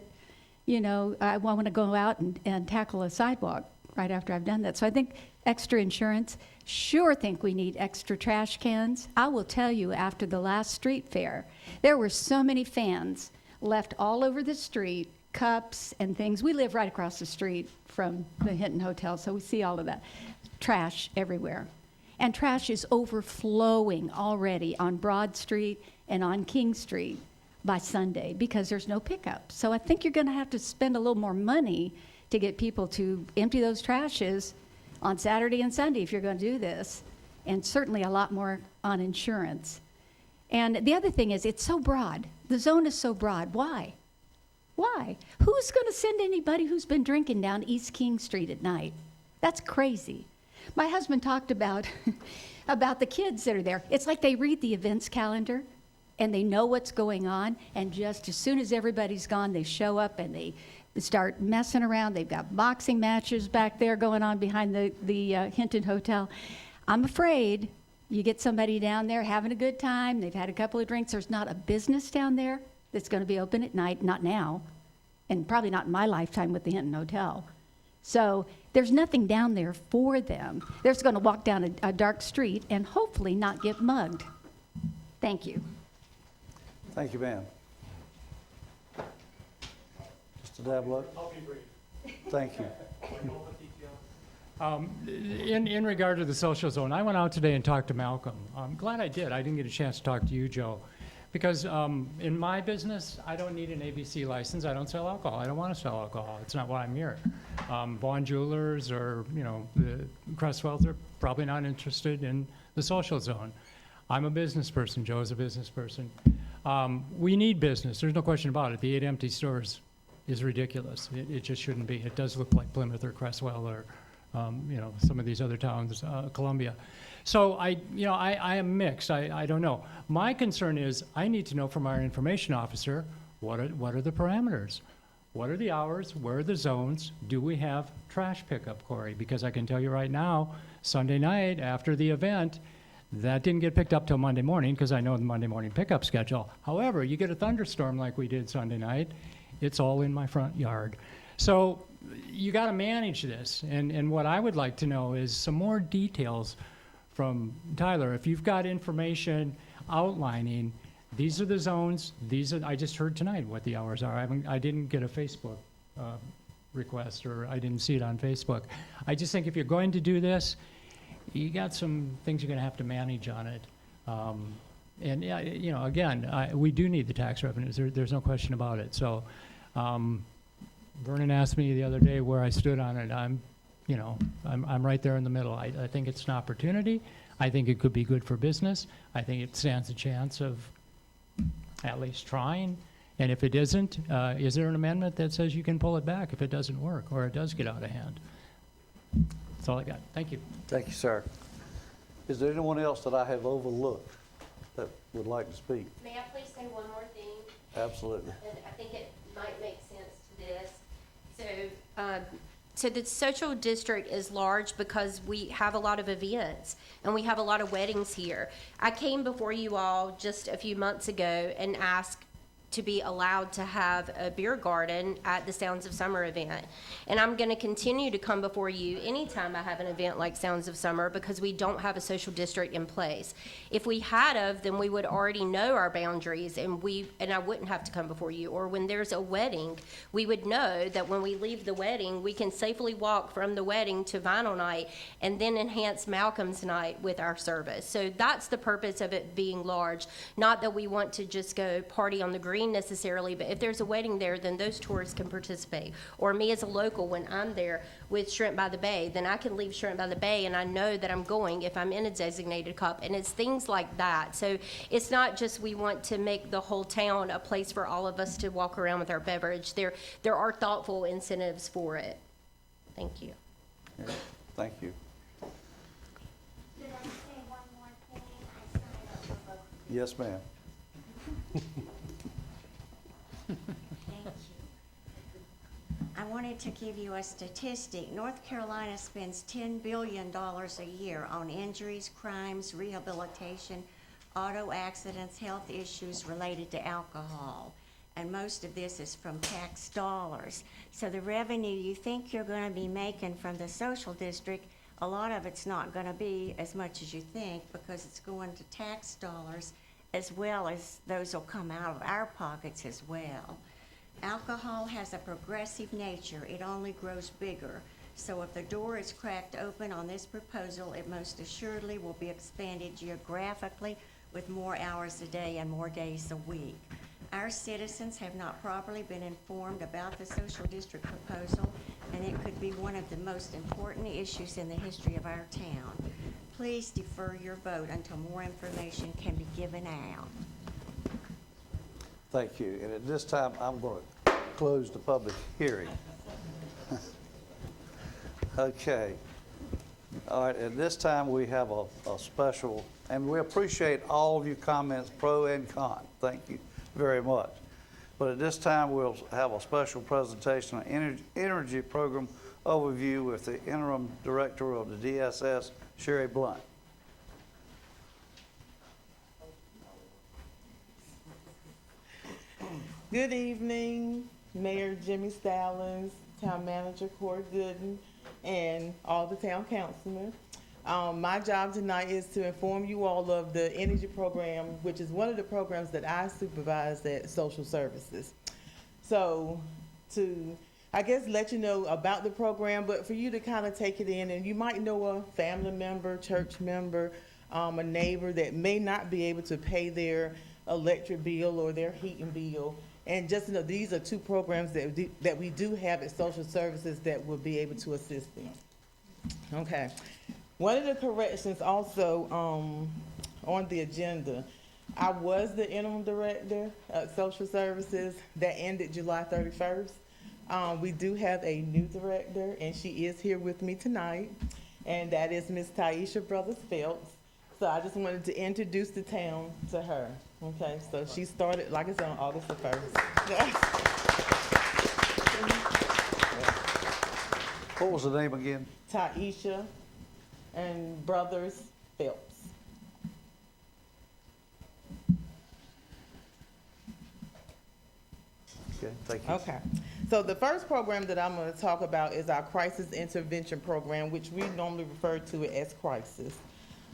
Speaker 10: I want to go out and tackle a sidewalk right after I've done that. So I think extra insurance. Sure think we need extra trash cans. I will tell you, after the last street fair, there were so many fans left all over the street, cups and things. We live right across the street from the Edenton Hotel, so we see all of that. Trash everywhere. And trash is overflowing already on Broad Street and on King Street by Sunday because there's no pickup. So I think you're going to have to spend a little more money to get people to empty those trashes on Saturday and Sunday if you're going to do this, and certainly a lot more on insurance. And the other thing is, it's so broad. The zone is so broad. Why? Why? Who's going to send anybody who's been drinking down East King Street at night? That's crazy. My husband talked about the kids that are there. It's like they read the events calendar and they know what's going on, and just as soon as everybody's gone, they show up and they start messing around. They've got boxing matches back there going on behind the Edenton Hotel. I'm afraid you get somebody down there having a good time, they've had a couple of drinks, there's not a business down there that's going to be open at night, not now, and probably not in my lifetime with the Edenton Hotel. So there's nothing down there for them. They're just going to walk down a dark street and hopefully not get mugged. Thank you.
Speaker 1: Thank you, ma'am. Mr. Dablow?
Speaker 2: I'll be brief.
Speaker 1: Thank you.
Speaker 2: In regard to the social zone, I went out today and talked to Malcolm. I'm glad I did. I didn't get a chance to talk to you, Joe, because in my business, I don't need an ABC license. I don't sell alcohol. I don't want to sell alcohol. It's not why I'm here. Vaughn Jewelers or the Crestwells are probably not interested in the social zone. I'm a business person. Joe's a business person. We need business. There's no question about it. The 8 empty stores is ridiculous. It just shouldn't be. It does look like Plymouth or Crestwell or some of these other towns, Columbia. So I am mixed. I don't know. My concern is I need to know from our information officer what are the parameters, what are the hours, where are the zones, do we have trash pickup, Corey? Because I can tell you right now, Sunday night after the event, that didn't get picked up till Monday morning because I know the Monday morning pickup schedule. However, you get a thunderstorm like we did Sunday night, it's all in my front yard. So you got to manage this. And what I would like to know is some more details from Tyler. If you've got information outlining, these are the zones, I just heard tonight what the hours are. I didn't get a Facebook request, or I didn't see it on Facebook. I just think if you're going to do this, you got some things you're going to have to manage on it. And, yeah, you know, again, we do need the tax revenues. There's no question about it. So Vernon asked me the other day where I stood on it. I'm right there in the middle. I think it's an opportunity. I think it could be good for business. I think it stands a chance of at least trying. And if it isn't, is there an amendment that says you can pull it back if it doesn't work or it does get out of hand? That's all I got. Thank you.
Speaker 1: Thank you, sir. Is there anyone else that I have overlooked that would like to speak?
Speaker 12: May I please say one more thing?
Speaker 1: Absolutely.
Speaker 12: And I think it might make sense to this. So the social district is large because we have a lot of events and we have a lot of weddings here. I came before you all just a few months ago and asked to be allowed to have a beer garden at the Sounds of Summer event. And I'm gonna continue to come before you anytime I have an event like Sounds of Summer because we don't have a social district in place. If we had of, then we would already know our boundaries and I wouldn't have to come before you. Or when there's a wedding, we would know that when we leave the wedding, we can safely walk from the wedding to Vinyl Night and then enhance Malcolm's Night with our service. So that's the purpose of it being large. Not that we want to just go party on the green necessarily, but if there's a wedding there, then those tourists can participate. Or me as a local, when I'm there with Shrimp by the Bay, then I can leave Shrimp by the Bay and I know that I'm going if I'm in a designated cup. And it's things like that. So it's not just we want to make the whole town a place for all of us to walk around with our beverage. There are thoughtful incentives for it. Thank you.
Speaker 1: Yeah, thank you.
Speaker 6: Did I say one more thing? I signed up for both.
Speaker 1: Yes, ma'am.
Speaker 6: Thank you. I wanted to give you a statistic. North Carolina spends $10 billion a year on injuries, crimes, rehabilitation, auto accidents, health issues related to alcohol. And most of this is from tax dollars. So the revenue you think you're going to be making from the social district, a lot of it's not going to be as much as you think because it's going to tax dollars as well as those will come out of our pockets as well. Alcohol has a progressive nature. It only grows bigger. So if the door is cracked open on this proposal, it most assuredly will be expanded geographically with more hours a day and more days a week. Our citizens have not properly been informed about the social district proposal, and it could be one of the most important issues in the history of our town. Please defer your vote until more information can be given out.
Speaker 1: Thank you. And at this time, I'm going to close the public hearing. Okay. All right, at this time, we have a special, and we appreciate all of your comments, pro and con. Thank you very much. But at this time, we'll have a special presentation on energy program overview with the interim director of the DSS, Sherry Blunt.
Speaker 17: Good evening, Mayor Jimmy Stallings, Town Manager Corey Gooden, and all the town councilmen. My job tonight is to inform you all of the energy program, which is one of the programs that I supervise at Social Services. So to, I guess, let you know about the program, but for you to kind of take it in, and you might know a family member, church member, a neighbor that may not be able to pay their electric bill or their heating bill. And just to know, these are two programs that we do have at Social Services that will be able to assist them. Okay. One of the corrections also on the agenda, I was the interim director at Social Services. That ended July 31st. We do have a new director, and she is here with me tonight, and that is Ms. Taisha Brothers Phelps. So I just wanted to introduce the town to her. Okay, so she started, like I said, on August the 1st.
Speaker 1: What was the name again?
Speaker 17: Taisha and Brothers Phelps.
Speaker 1: Okay, thank you.
Speaker 17: Okay, so the first program that I'm going to talk about is our Crisis Intervention Program, which we normally refer to it as Crisis.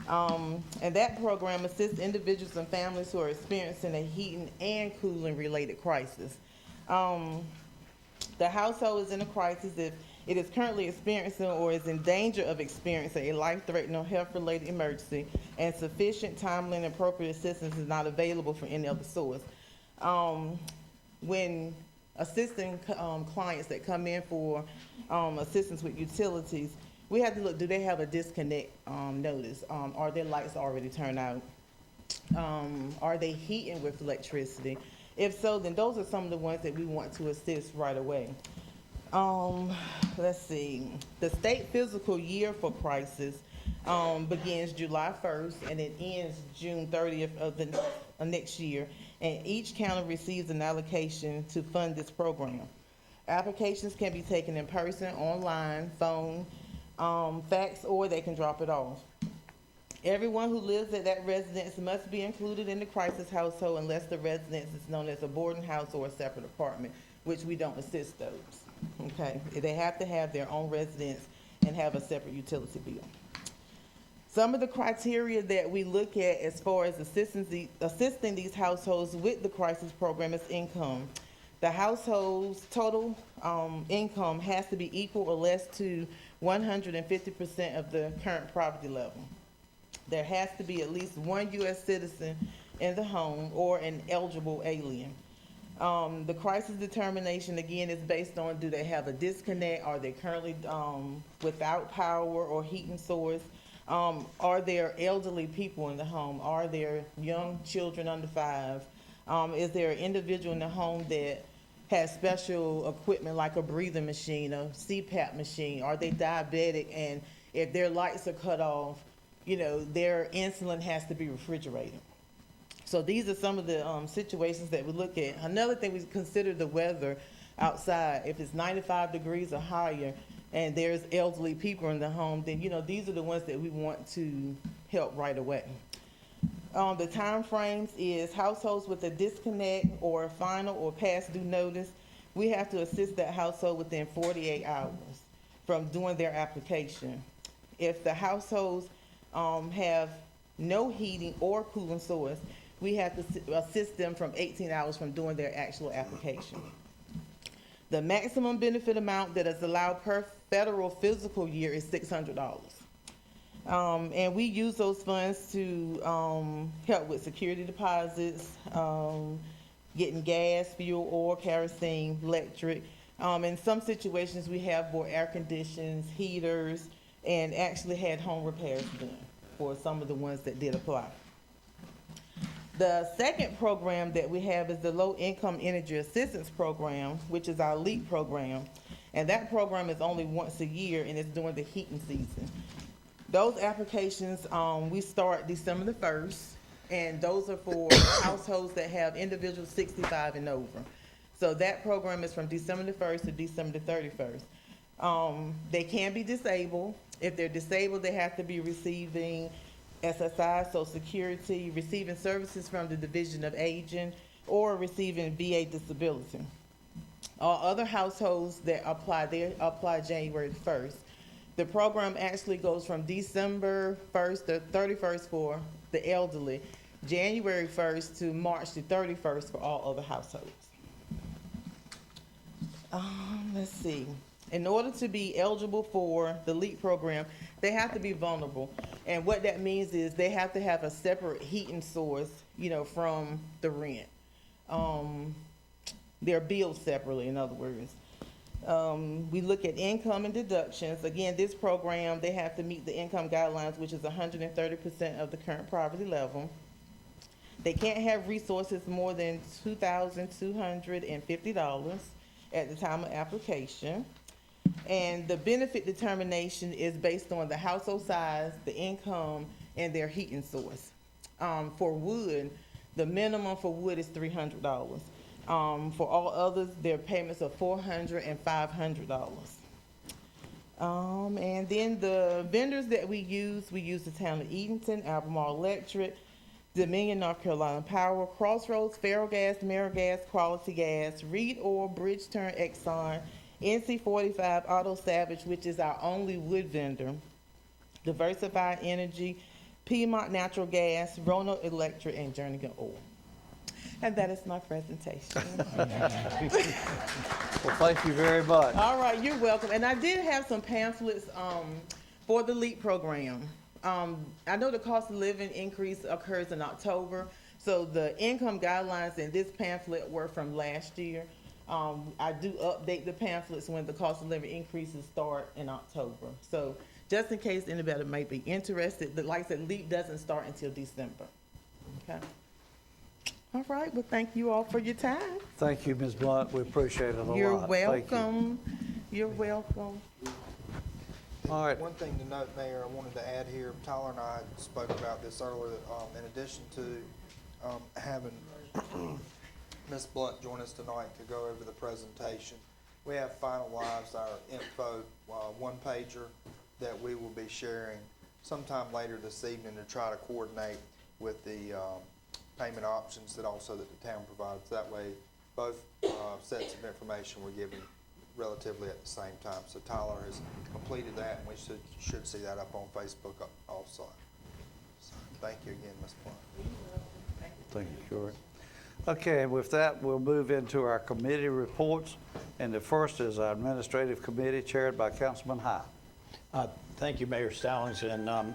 Speaker 17: And that program assists individuals and families who are experiencing a heating and cooling related crisis. The household is in a crisis it is currently experiencing or is in danger of experiencing a life-threatening or health-related emergency, and sufficient, timely, and appropriate assistance is not available from any other source. When assisting clients that come in for assistance with utilities, we have to look, do they have a disconnect notice? Are their lights already turned out? Are they heating with electricity? If so, then those are some of the ones that we want to assist right away. Let's see. The state physical year for crisis begins July 1st and it ends June 30th of the next year. And each county receives an allocation to fund this program. Applications can be taken in person, online, phone, fax, or they can drop it off. Everyone who lives at that residence must be included in the crisis household unless the residence is known as a boarding house or a separate apartment, which we don't assist those. Okay, they have to have their own residence and have a separate utility bill. Some of the criteria that we look at as far as assisting these households with the crisis program is income. The household's total income has to be equal or less to 150% of the current poverty level. There has to be at least one U.S. citizen in the home or an eligible alien. The crisis determination, again, is based on, do they have a disconnect? Are they currently without power or heating source? Are there elderly people in the home? Are there young children under 5? Is there an individual in the home that has special equipment like a breathing machine, a CPAP machine? Are they diabetic? And if their lights are cut off, you know, their insulin has to be refrigerated. So these are some of the situations that we look at. Another thing, we consider the weather outside. If it's 95 degrees or higher and there's elderly people in the home, then, you know, these are the ones that we want to help right away. The time frames is households with a disconnect or a final or past due notice. We have to assist that household within 48 hours from doing their application. If the households have no heating or cooling source, we have to assist them from 18 hours from doing their actual application. The maximum benefit amount that is allowed per federal physical year is $600. And we use those funds to help with security deposits, getting gas, fuel, oil, kerosene, electric. In some situations, we have more air conditions, heaters, and actually had home repairs done for some of the ones that did apply. The second program that we have is the Low Income Energy Assistance Program, which is our LEAP program. And that program is only once a year, and it's during the heating season. Those applications, we start December the 1st, and those are for households that have individuals 65 and over. So that program is from December the 1st to December the 31st. They can be disabled. If they're disabled, they have to be receiving SSI, Social Security, receiving services from the Division of Aging, or receiving VA disability. All other households that apply, they apply January 1st. The program actually goes from December 1st to 31st for the elderly, January 1st to March the 31st for all other households. Let's see. In order to be eligible for the LEAP program, they have to be vulnerable. And what that means is they have to have a separate heating source, you know, from the rent. They're billed separately, in other words. We look at income and deductions. Again, this program, they have to meet the income guidelines, which is 130% of the current poverty level. They can't have resources more than $2,250 at the time of application. And the benefit determination is based on the household size, the income, and their heating source. For wood, the minimum for wood is $300. For all others, their payments are $400 and $500. And then the vendors that we use the town of Edenton, Albemarle Electric, Dominion North Carolina Power, Crossroads, Ferrogas, Amerigas, Quality Gas, Reed Oil, Bridgeturn, Exxon, NC45, Auto Savage, which is our only wood vendor, Diversified Energy, Piedmont Natural Gas, Roanoke Electric, and Jernigan Oil. And that is my presentation.
Speaker 1: Well, thank you very much.
Speaker 17: All right, you're welcome. And I did have some pamphlets for the LEAP program. I know the cost of living increase occurs in October, so the income guidelines in this pamphlet were from last year. I do update the pamphlets when the cost of living increases start in October. So just in case anybody might be interested, like I said, LEAP doesn't start until December. Okay. All right, well, thank you all for your time.
Speaker 1: Thank you, Ms. Blunt. We appreciate it a lot.
Speaker 17: You're
Speaker 1: Thank you.
Speaker 17: welcome. You're welcome.
Speaker 1: All right.
Speaker 4: One thing to note, Mayor, I wanted to add here, Tyler and I spoke about this earlier, in addition to having Ms. Blunt join us tonight to go over the presentation, we have finalized our info one-pager that we will be sharing sometime later this evening to try to coordinate with the payment options that also that the town provides. That way, both sets of information were given relatively at the same time. So Tyler has completed that, and we should see that up on Facebook also. So thank you again, Ms. Blunt.
Speaker 1: Thank you, Corey. Okay, with that, we'll move into our committee reports. And the first is our administrative committee chaired by Councilman High.
Speaker 8: Thank you, Mayor Stallings, and I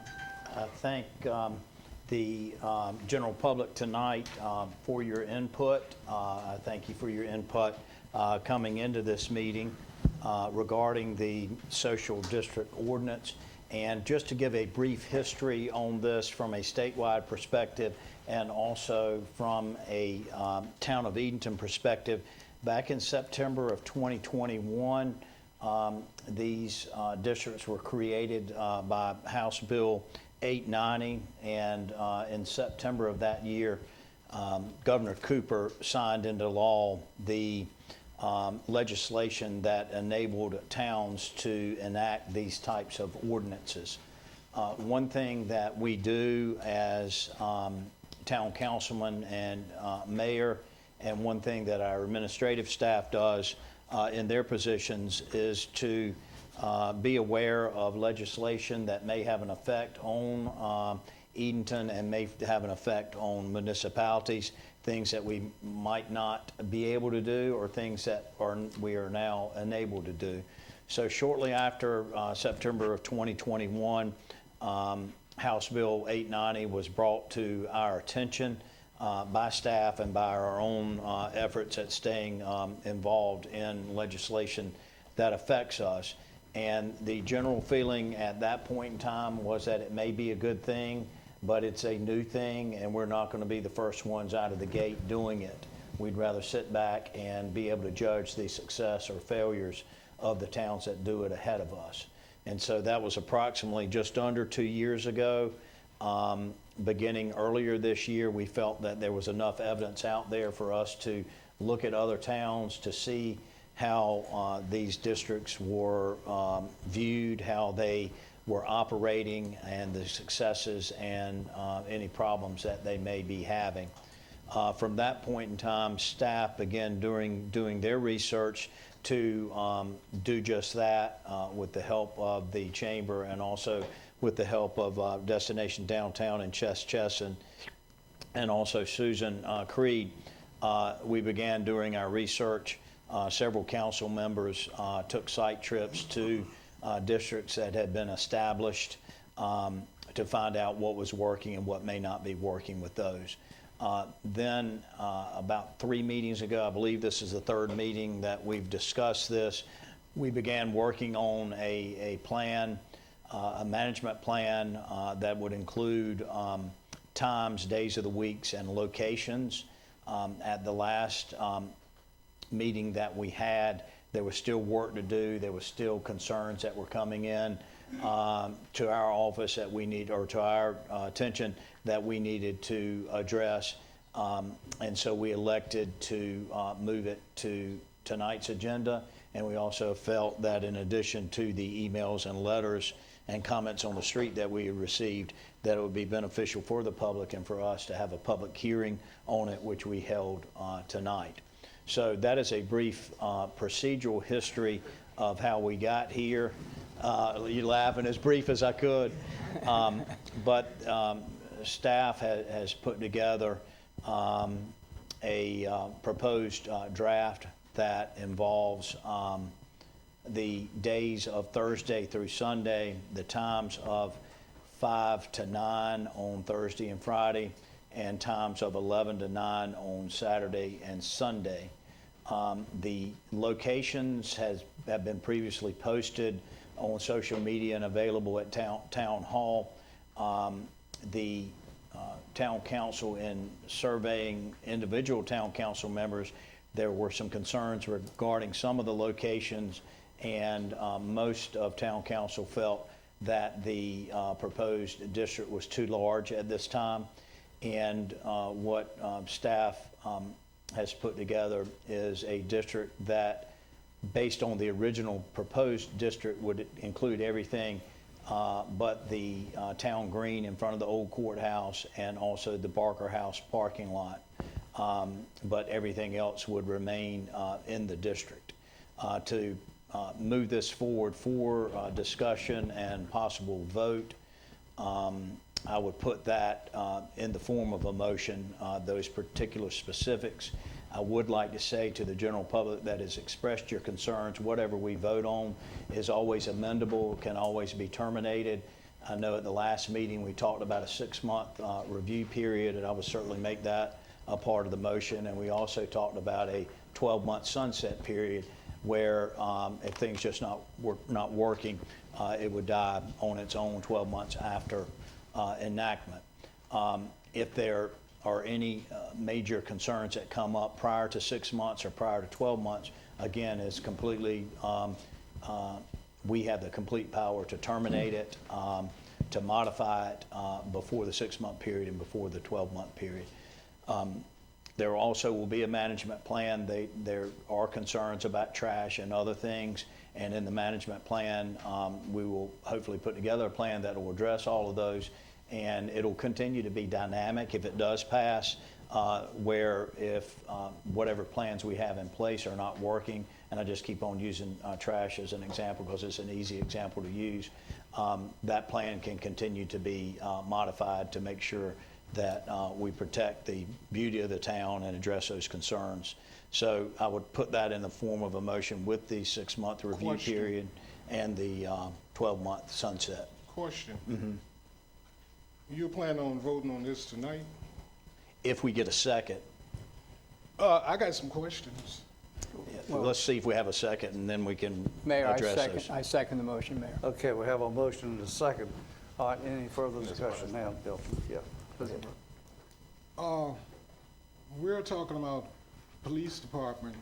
Speaker 8: thank the general public tonight for your input. I thank you for your input coming into this meeting regarding the social district ordinance. And just to give a brief history on this from a statewide perspective and also from a town of Edenton perspective, back in September of 2021, these districts were created by House Bill 890, and in September of that year, Governor Cooper signed into law the legislation that enabled towns to enact these types of ordinances. One thing that we do as town councilman and mayor, and one thing that our administrative staff does in their positions is to be aware of legislation that may have an effect on Edenton and may have an effect on municipalities, things that we might not be able to do or things that we are now enabled to do. So shortly after September of 2021, House Bill 890 was brought to our attention by staff and by our own efforts at staying involved in legislation that affects us. And the general feeling at that point in time was that it may be a good thing, but it's a new thing, and we're not going to be the first ones out of the gate doing it. We'd rather sit back and be able to judge the success or failures of the towns that do it ahead of us. And so that was approximately just under 2 years ago. Beginning earlier this year, we felt that there was enough evidence out there for us to look at other towns to see how these districts were viewed, how they were operating, and the successes and any problems that they may be having. From that point in time, staff began doing their research to do just that with the help of the chamber and also with the help of Destination Downtown and Chess and also Susan Creed. We began doing our research. Several council members took site trips to districts that had been established to find out what was working and what may not be working with those. Then about 3 meetings ago, I believe this is the 3rd meeting that we've discussed this, we began working on a plan, a management plan that would include times, days of the weeks, and locations. At the last meeting that we had, there was still work to do. There was still concerns that were coming in to our office that we need, or to our attention that we needed to address. And so we elected to move it to tonight's agenda. And we also felt that in addition to the emails and letters and comments on the street that we received, that it would be beneficial for the public and for us to have a public hearing on it, which we held tonight. So that is a brief procedural history of how we got here. You laughing, as brief as I could. But staff has put together a proposed draft
Speaker 18: that involves the days of Thursday through Sunday, the times of 5 to 9 on Thursday and Friday, and times of 11 to 9 on Saturday and Sunday. The locations have been previously posted on social media and available at Town Hall. The Town Council, in surveying individual Town Council members, there were some concerns regarding some of the locations, and most of Town Council felt that the proposed district was too large at this time. And what staff has put together is a district that, based on the original proposed district, would include everything but the town green in front of the old courthouse and also the Barker House parking lot. But everything else would remain in the district. To move this forward for discussion and possible vote, I would put that in the form of a motion, those particular specifics. I would like to say to the general public that has expressed your concerns, whatever we vote on is always amendable, can always be terminated. I know at the last meeting we talked about a 6-month review period, and I would certainly make that a part of the motion. And we also talked about a 12-month sunset period where if things just not working, it would die on its own 12 months after enactment. If there are any major concerns that come up prior to 6 months or prior to 12 months, again, it's completely, we have the complete power to terminate it, to modify it before the 6-month period and before the 12-month period. There also will be a management plan. There are concerns about trash and other things, and in the management plan, we will hopefully put together a plan that will address all of those, and it'll continue to be dynamic if it does pass, where if whatever plans we have in place are not working, and I just keep on using trash as an example because it's an easy example to use, that plan can continue to be modified to make sure that we protect the beauty of the town and address those concerns. So I would put that in the form of a motion with the 6-month review period and the 12-month sunset.
Speaker 19: Question. You plan on voting on this tonight?
Speaker 18: If we get a second.
Speaker 19: I got some questions.
Speaker 18: Well, let's see if we have a second, and then we can
Speaker 3: Mayor,
Speaker 18: address those.
Speaker 3: I second the motion, Mayor.
Speaker 1: Okay, we have a motion and a second. All right, any further discussion now, Bill? Yeah.
Speaker 19: We're talking about police department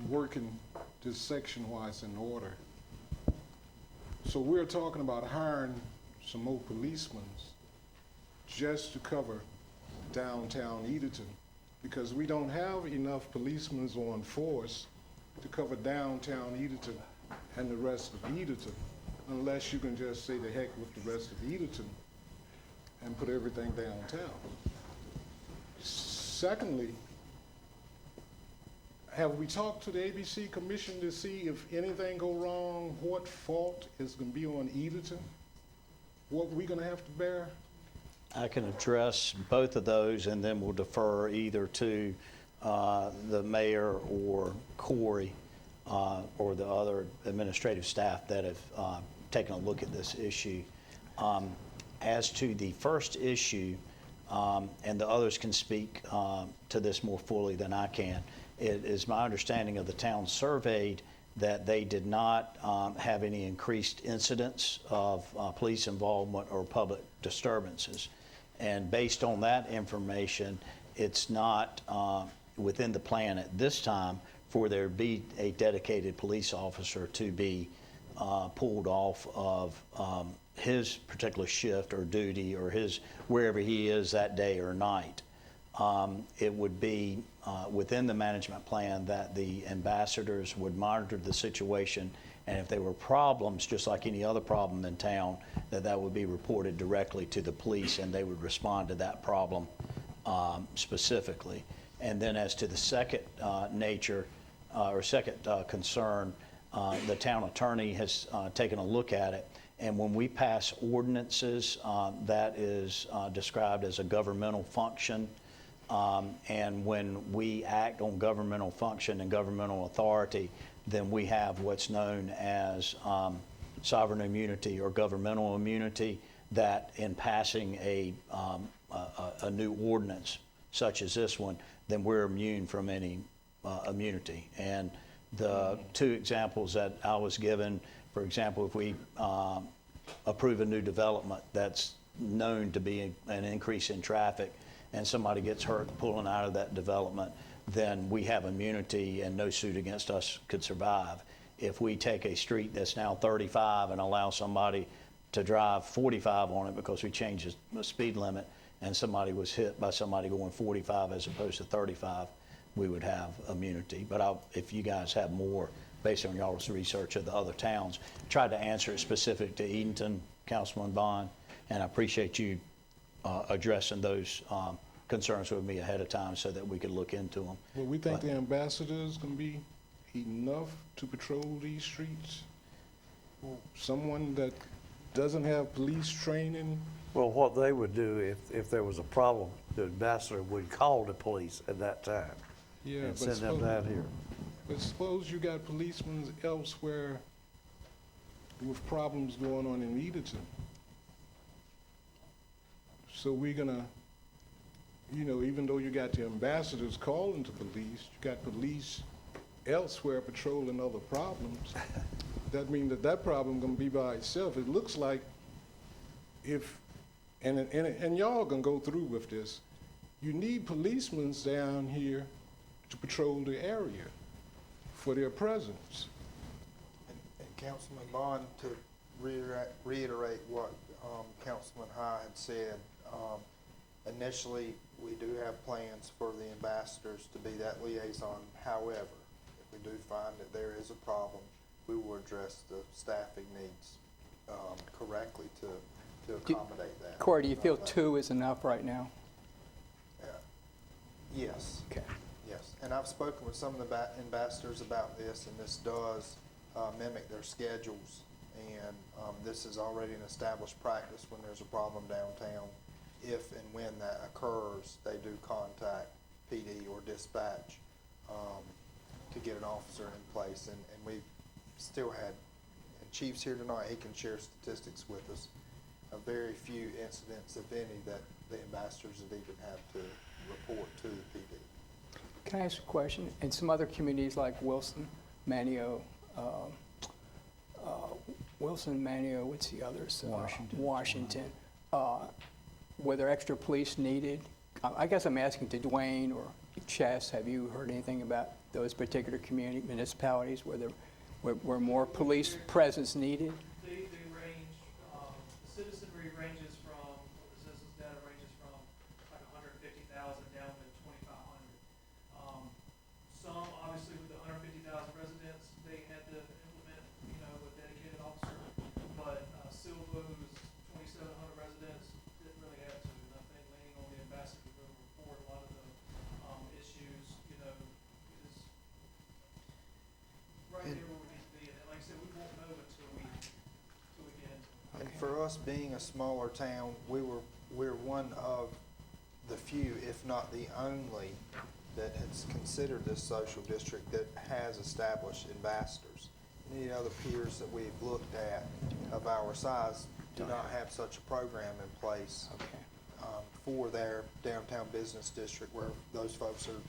Speaker 19: working this section-wise in order. So we're talking about hiring some more policemen just to cover downtown Edenton, because we don't have enough policemen on force to cover downtown Edenton and the rest of Edenton, unless you can just say the heck with the rest of Edenton and put everything downtown. Secondly, have we talked to the ABC Commission to see if anything go wrong, what fault is going to be on Edenton? What we're going to have to bear?
Speaker 18: I can address both of those, and then we'll defer either to the mayor or Corey or the other administrative staff that have taken a look at this issue. As to the first issue, and the others can speak to this more fully than I can, it is my understanding of the town surveyed that they did not have any increased incidents of police involvement or public disturbances. And based on that information, it's not within the plan at this time for there to be a dedicated police officer to be pulled off of his particular shift or duty or his wherever he is that day or night. It would be within the management plan that the ambassadors would monitor the situation, and if there were problems, just like any other problem in town, that would be reported directly to the police and they would respond to that problem specifically. And then as to the second concern, the town attorney has taken a look at it, and when we pass ordinances, that is described as a governmental function. And when we act on governmental function and governmental authority, then we have what's known as sovereign immunity or governmental immunity, that in passing a new ordinance such as this one, then we're immune from any immunity. And the two examples that I was given, for example, if we approve a new development that's known to be an increase in traffic and somebody gets hurt pulling out of that development, then we have immunity and no suit against us could survive. If we take a street that's now 35 and allow somebody to drive 45 on it because we changed the speed limit and somebody was hit by somebody going 45 as opposed to 35, we would have immunity. But if you guys have more, based on y'all's research of the other towns, tried to answer it specific to Edenton, Councilman Bond, and I appreciate you addressing those concerns with me ahead of time so that we could look into them.
Speaker 19: Well, we think the ambassadors can be enough to patrol these streets? Someone that doesn't have police training?
Speaker 1: Well, what they would do if there was a problem, the ambassador would call the police at that time
Speaker 19: Yeah,
Speaker 1: and
Speaker 19: but
Speaker 1: send them down here.
Speaker 19: But suppose you got policemen elsewhere with problems going on in Edenton. So we're gonna, even though you got the ambassadors calling to police, you got police elsewhere patrolling other problems. That means that problem gonna be by itself. It looks like and y'all gonna go through with this, you need policemen down here to patrol the area for their presence.
Speaker 4: And Councilman Bond, to reiterate what Councilman High had said, initially, we do have plans for the ambassadors to be that liaison. However, if we do find that there is a problem, we will address the staffing needs correctly to accommodate that.
Speaker 3: Corey, do you feel 2 is enough right now?
Speaker 4: Yes.
Speaker 3: Okay.
Speaker 4: Yes, and I've spoken with some of the ambassadors about this, and this does mimic their schedules. And this is already an established practice when there's a problem downtown. If and when that occurs, they do contact PD or dispatch to get an officer in place. And we've still had, and Chief's here tonight, he can share statistics with us, a very few incidents, if any, that the ambassadors have even had to report to the PD.
Speaker 3: Can I ask a question? In some other communities like Wilson, Manio, what's the others? Washington. Were there extra police needed? I guess I'm asking to Dwayne or Chess, have you heard anything about those particular municipalities where there were more police presence needed?
Speaker 20: They range, the citizenry ranges from, the census data ranges from like 150,000 down to 2,500. Some, obviously, with the 150,000 residents, they had to implement, a dedicated officer. But Silva, who's 2,700 residents, didn't really have to. And I think leaning on the ambassador to report a lot of the issues, is right there where we need to be. And like I said, we won't know until we get into it.
Speaker 4: And for us being a smaller town, we're one of the few, if not the only, that has considered this social district that has established ambassadors. Any other peers that we've looked at of our size do not have such a program in place for their downtown business district, where those folks are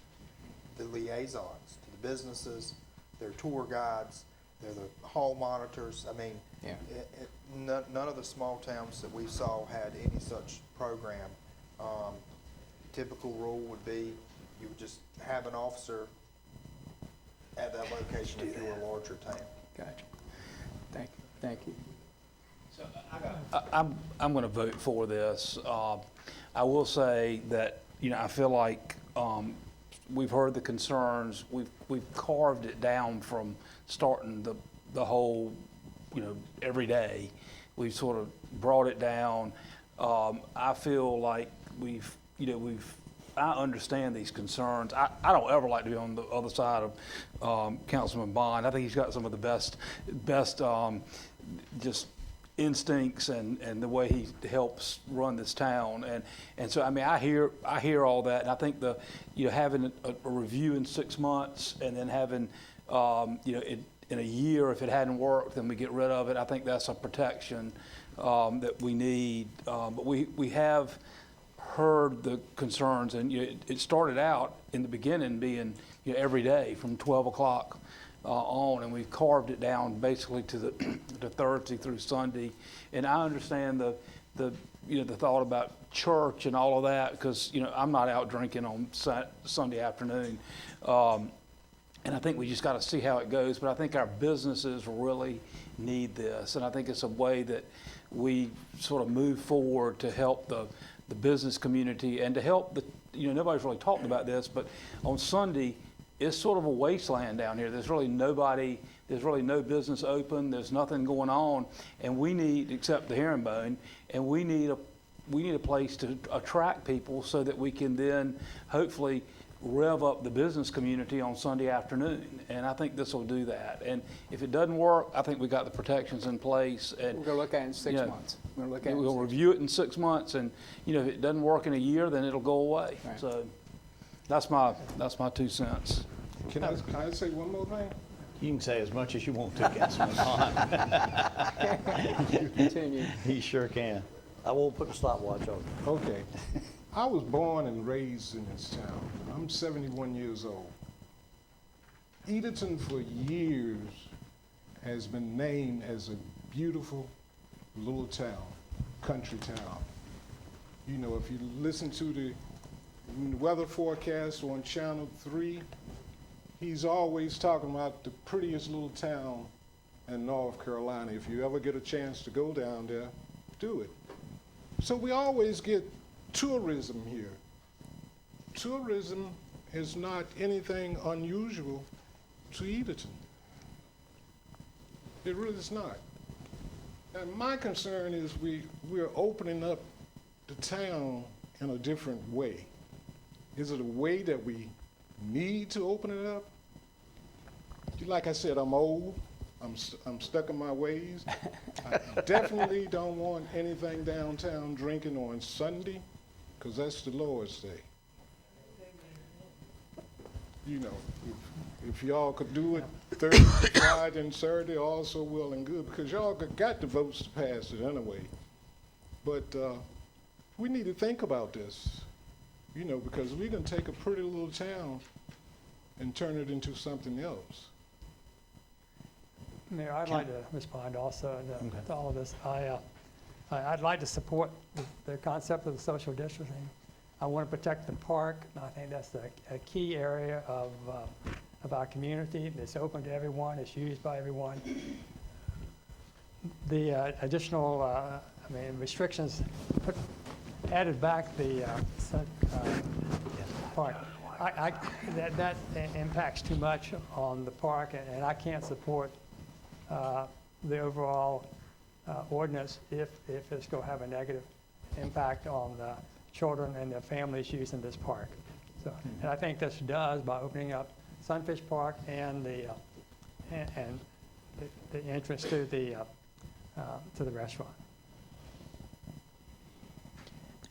Speaker 4: the liaisons to the businesses, they're tour guides, they're the hall monitors. I mean, none of the small towns that we saw had any such program. Typical rule would be you would just have an officer at that location if you were a larger town.
Speaker 3: Gotcha. Thank you.
Speaker 21: So I'm going to vote for this. I will say that I feel like we've heard the concerns. We've carved it down from starting the whole every day. We've sort of brought it down. I feel like I understand these concerns. I don't ever like to be on the other side of Councilman Bond. I think he's got some of the best just instincts and the way he helps run this town. And so, I mean, I hear all that, and I think having a review in 6 months and then having, in a year, if it hadn't worked, then we get rid of it. I think that's a protection that we need. But we have heard the concerns, and it started out in the beginning being every day from 12 o'clock on, and we've carved it down basically to the Thursday through Sunday. And I understand the thought about church and all of that, because I'm not out drinking on Sunday afternoon. And I think we just got to see how it goes. But I think our businesses really need this, and I think it's a way that we sort of move forward to help the business community and to help nobody's really talking about this, but on Sunday, it's sort of a wasteland down here. There's really no business open. There's nothing going on, and we need, except the Herringbone, and we need a place to attract people so that we can then hopefully rev up the business community on Sunday afternoon. And I think this will do that. And if it doesn't work, I think we got the protections in place. And
Speaker 3: We're going to look at it in 6 months.
Speaker 21: We'll review it in 6 months, and if it doesn't work in a year, then it'll go away.
Speaker 3: Right.
Speaker 21: So that's my 2 cents.
Speaker 19: Can I say one more thing?
Speaker 18: You can say as much as you want to, Councilman Hahn.
Speaker 3: Continue.
Speaker 18: You sure can.
Speaker 1: I won't put a stopwatch on.
Speaker 19: Okay. I was born and raised in this town. I'm 71 years old. Edenton for years has been named as a beautiful little town, country town. If you listen to the weather forecast on Channel 3, he's always talking about the prettiest little town in North Carolina. If you ever get a chance to go down there, do it. So we always get tourism here. Tourism is not anything unusual to Edenton. It really is not. And my concern is we're opening up the town in a different way. Is it a way that we need to open it up? Like I said, I'm old. I'm stuck in my ways. I definitely don't want anything downtown drinking on Sunday, because that's the Lord's Day. If y'all could do it Thursday, Friday, and Saturday, also well and good, because y'all got the votes to pass it anyway. But we need to think about this, because we can take a pretty little town and turn it into something else.
Speaker 5: Mayor, I'd like to respond also to all of this. I'd like to support the concept of the social distancing. I want to protect the park. I think that's a key area of our community. It's open to everyone. It's used by everyone. The additional, restrictions added back the park. That impacts too much on the park, and I can't support the overall ordinance if it's going to have a negative impact on the children and their families using this park. So, and I think this does by opening up Sunfish Park and the entrance to the restaurant.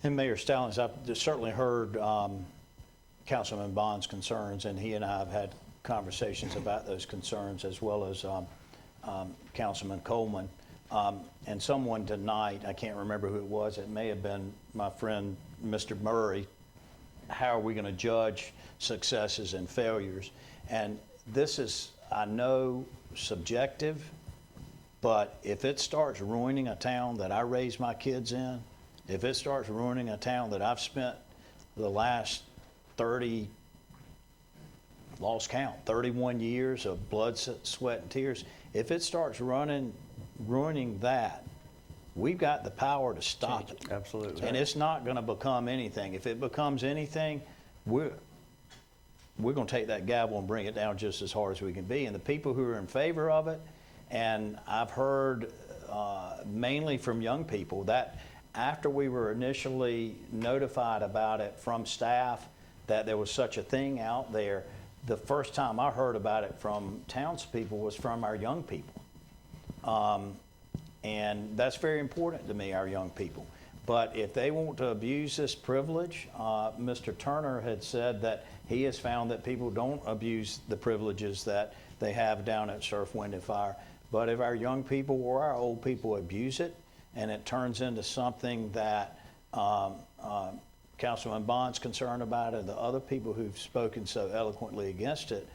Speaker 18: And Mayor Stallings, I've certainly heard Councilman Bond's concerns, and he and I have had conversations about those concerns, as well as Councilman Coleman. And someone tonight, I can't remember who it was, it may have been my friend Mr. Murray, how are we going to judge successes and failures? And this is, I know, subjective, but if it starts ruining a town that I raised my kids in, if it starts ruining a town that I've spent the last 31 years of blood, sweat, and tears, if it starts ruining that, we've got the power to stop it.
Speaker 1: Absolutely.
Speaker 18: And it's not going to become anything. If it becomes anything, we're going to take that gavel and bring it down just as hard as we can be. And the people who are in favor of it, and I've heard mainly from young people, that after we were initially notified about it from staff that there was such a thing out there, the first time I heard about it from townspeople was from our young people. And that's very important to me, our young people. But if they want to abuse this privilege, Mr. Turner had said that he has found that people don't abuse the privileges that they have down at Surf, Wind, and Fire. But if our young people or our old people abuse it, and it turns into something that Councilman Bond's concerned about, and the other people who've spoken so eloquently against it,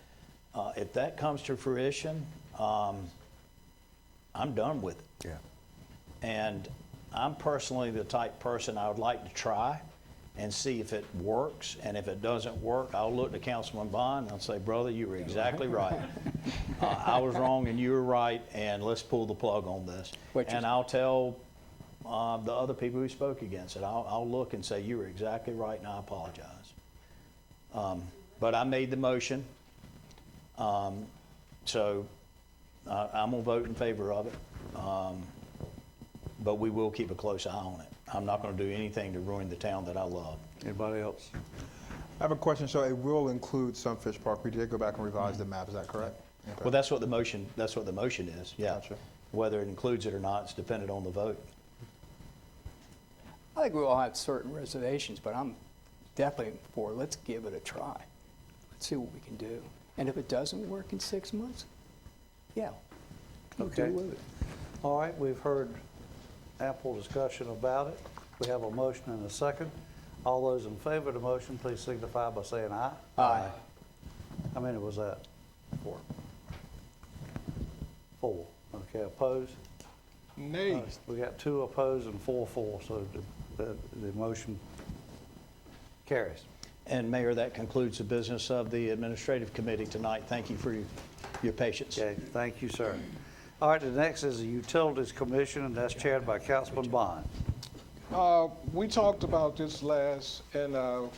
Speaker 18: if that comes to fruition, I'm done with it.
Speaker 1: Yeah.
Speaker 18: And I'm personally the type person I would like to try and see if it works. And if it doesn't work, I'll look to Councilman Bond and I'll say, brother, you were exactly right. I was wrong and you were right, and let's pull the plug on this. And I'll tell the other people who spoke against it, I'll look and say, you were exactly right and I apologize. But I made the motion. So I'm going to vote in favor of it. But we will keep a close eye on it. I'm not going to do anything to ruin the town that I love.
Speaker 1: Anybody else?
Speaker 7: I have a question. So it will include Sunfish Park. We did go back and revise the map. Is that correct? Okay.
Speaker 18: Well, that's what the motion is. Yeah.
Speaker 7: Gotcha.
Speaker 18: Whether it includes it or not, it's dependent on the vote.
Speaker 3: I think we all have certain reservations, but I'm definitely for, let's give it a try. Let's see what we can do. And if it doesn't work in 6 months, yeah, we'll
Speaker 1: Okay.
Speaker 3: deal with it.
Speaker 1: All right, we've heard ample discussion about it. We have a motion and a second. All those in favor of the motion, please signify by saying aye.
Speaker 3: Aye.
Speaker 1: How many was that? 4. 4. Okay, opposed?
Speaker 19: Nay.
Speaker 1: We got 2 opposed and 4 for, so the motion carries.
Speaker 18: And Mayor, that concludes the business of the Administrative Committee tonight. Thank you for your patience.
Speaker 1: Okay, thank you, sir. All right, the next is the Utilities Commission, and that's chaired by Councilman Bond.
Speaker 19: We talked about this last in our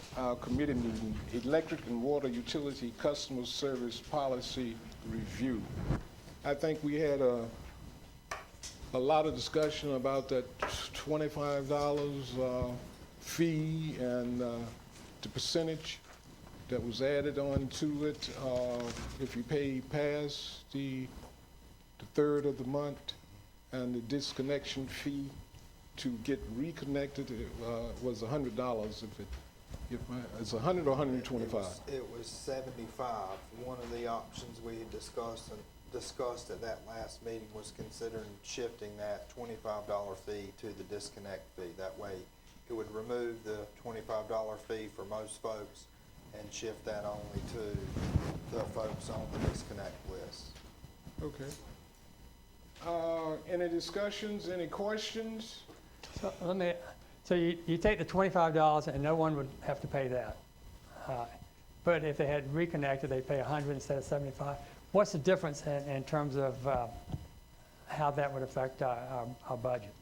Speaker 19: committee meeting, Electric and Water Utility Customer Service Policy Review. I think we had a lot of discussion about that $25 fee and the percentage that was added on to it if you pay past the third of the month, and the disconnection fee to get reconnected was $100. It's $100 or $125.
Speaker 4: It was 75. One of the options we had discussed at that last meeting was considering shifting that $25 fee to the disconnect fee. That way, it would remove the $25 fee for most folks and shift that only to the folks on the disconnect list.
Speaker 19: Okay. Any discussions, any questions?
Speaker 5: So you take the $25 and no one would have to pay that. But if they had reconnected, they'd pay 100 instead of 75. What's the difference in terms of how that would affect our budget?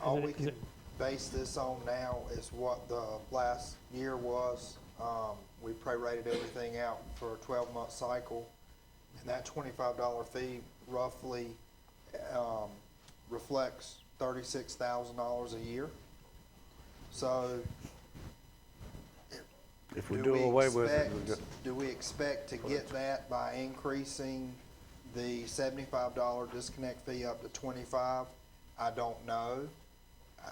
Speaker 4: All we can base this on now is what the last year was. We prorated everything out for a 12-month cycle, and that $25 fee roughly reflects $36,000 a year. So
Speaker 1: If we do away with it,
Speaker 4: do we expect to get that by increasing the $75 disconnect fee up to $25? I don't know. I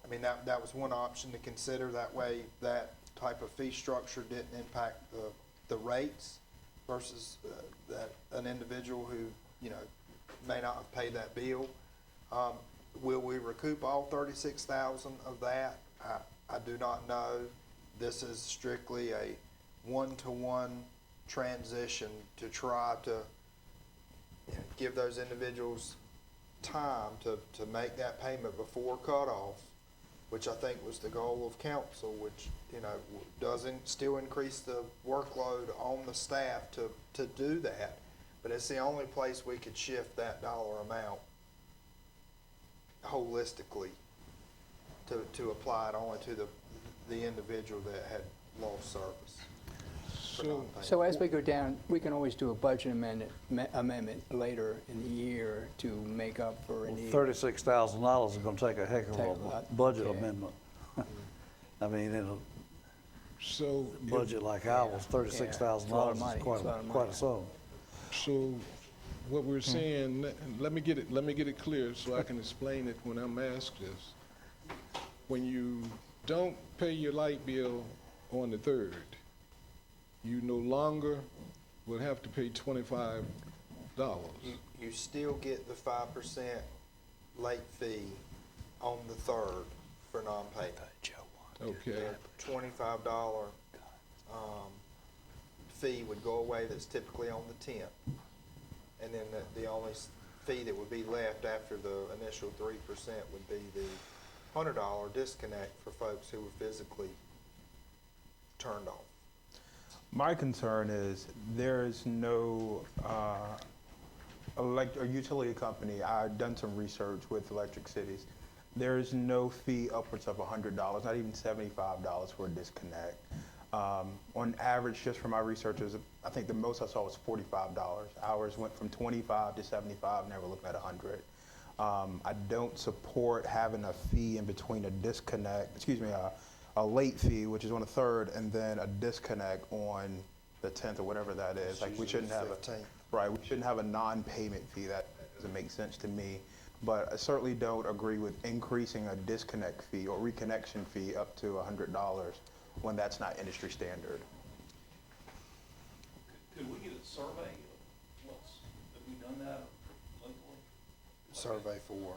Speaker 4: mean, that was one option to consider. That way, that type of fee structure didn't impact the rates versus that an individual who, may not have paid that bill. Will we recoup all 36,000 of that? I do not know. This is strictly a one-to-one transition to try to give those individuals time to make that payment before cutoff, which I think was the goal of council, which, doesn't still increase the workload on the staff to do that. But it's the only place we could shift that dollar amount holistically to apply it only to the individual that had lost service.
Speaker 3: So as we go down, we can always do a budget amendment later in the year to make up for any.
Speaker 1: $36,000 is going to take a heck of a budget amendment. I mean, in a budget like ours, $36,000 is quite a sum.
Speaker 19: So what we're saying, let me get it clear so I can explain it when I'm asked this. When you don't pay your light bill on the 3rd, you no longer will have to pay $25.
Speaker 4: You still get the 5% late fee on the 3rd for non-payment.
Speaker 19: Okay.
Speaker 4: The $25 fee would go away that's typically on the 10th. And then the only fee that would be left after the initial 3% would be the $100 disconnect for folks who were physically turned off.
Speaker 7: My concern is there is no a utility company. I've done some research with electric cities. There is no fee upwards of $100, not even $75 for a disconnect. On average, just from my researchers, I think the most I saw was $45. Ours went from 25 to 75, never looked at 100. I don't support having a fee in between a disconnect, a late fee, which is on the 3rd, and then a disconnect on the 10th or whatever that is. Like we shouldn't have we shouldn't have a non-payment fee. That doesn't make sense to me. But I certainly don't agree with increasing a disconnect fee or reconnection fee up to $100 when that's not industry standard.
Speaker 9: Could we get a survey of have we done that locally?
Speaker 4: Survey for?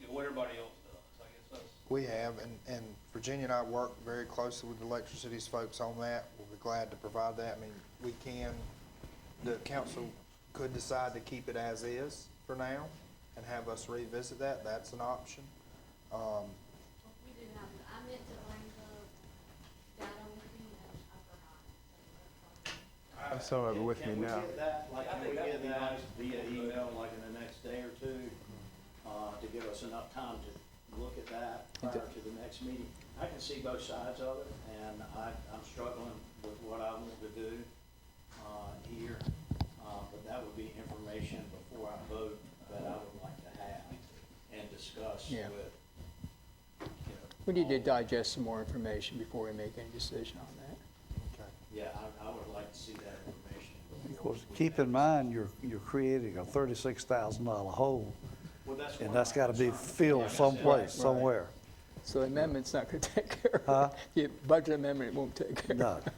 Speaker 9: What everybody else does, I guess that's.
Speaker 4: We have, and Virginia and I work very closely with the electricity's folks on that. We'll be glad to provide that. I mean, the council could decide to keep it as is for now and have us revisit that. That's an option.
Speaker 15: We didn't have, I meant to bring the data with you, and I forgot.
Speaker 7: I have some of it with me now.
Speaker 18: Can we get that, can we get that via email, like in the next day or two, to give us enough time to look at that prior to the next meeting? I can see both sides of it, and I'm struggling with what I want to do here, but that would be information before I vote that I would like to have and discuss with.
Speaker 3: We need to digest some more information before we make any decision on that.
Speaker 4: Okay.
Speaker 18: Yeah, I would like to see that information.
Speaker 1: Of course, keep in mind, you're creating a $36,000 hole,
Speaker 18: Well, that's
Speaker 1: and
Speaker 18: one
Speaker 1: that's
Speaker 18: of my
Speaker 1: got to be
Speaker 18: concerns.
Speaker 1: filled someplace,
Speaker 3: Right.
Speaker 1: somewhere.
Speaker 3: So the amendment's not going to take care of
Speaker 1: Huh?
Speaker 3: it. The budget amendment won't take care
Speaker 1: No.
Speaker 3: of it.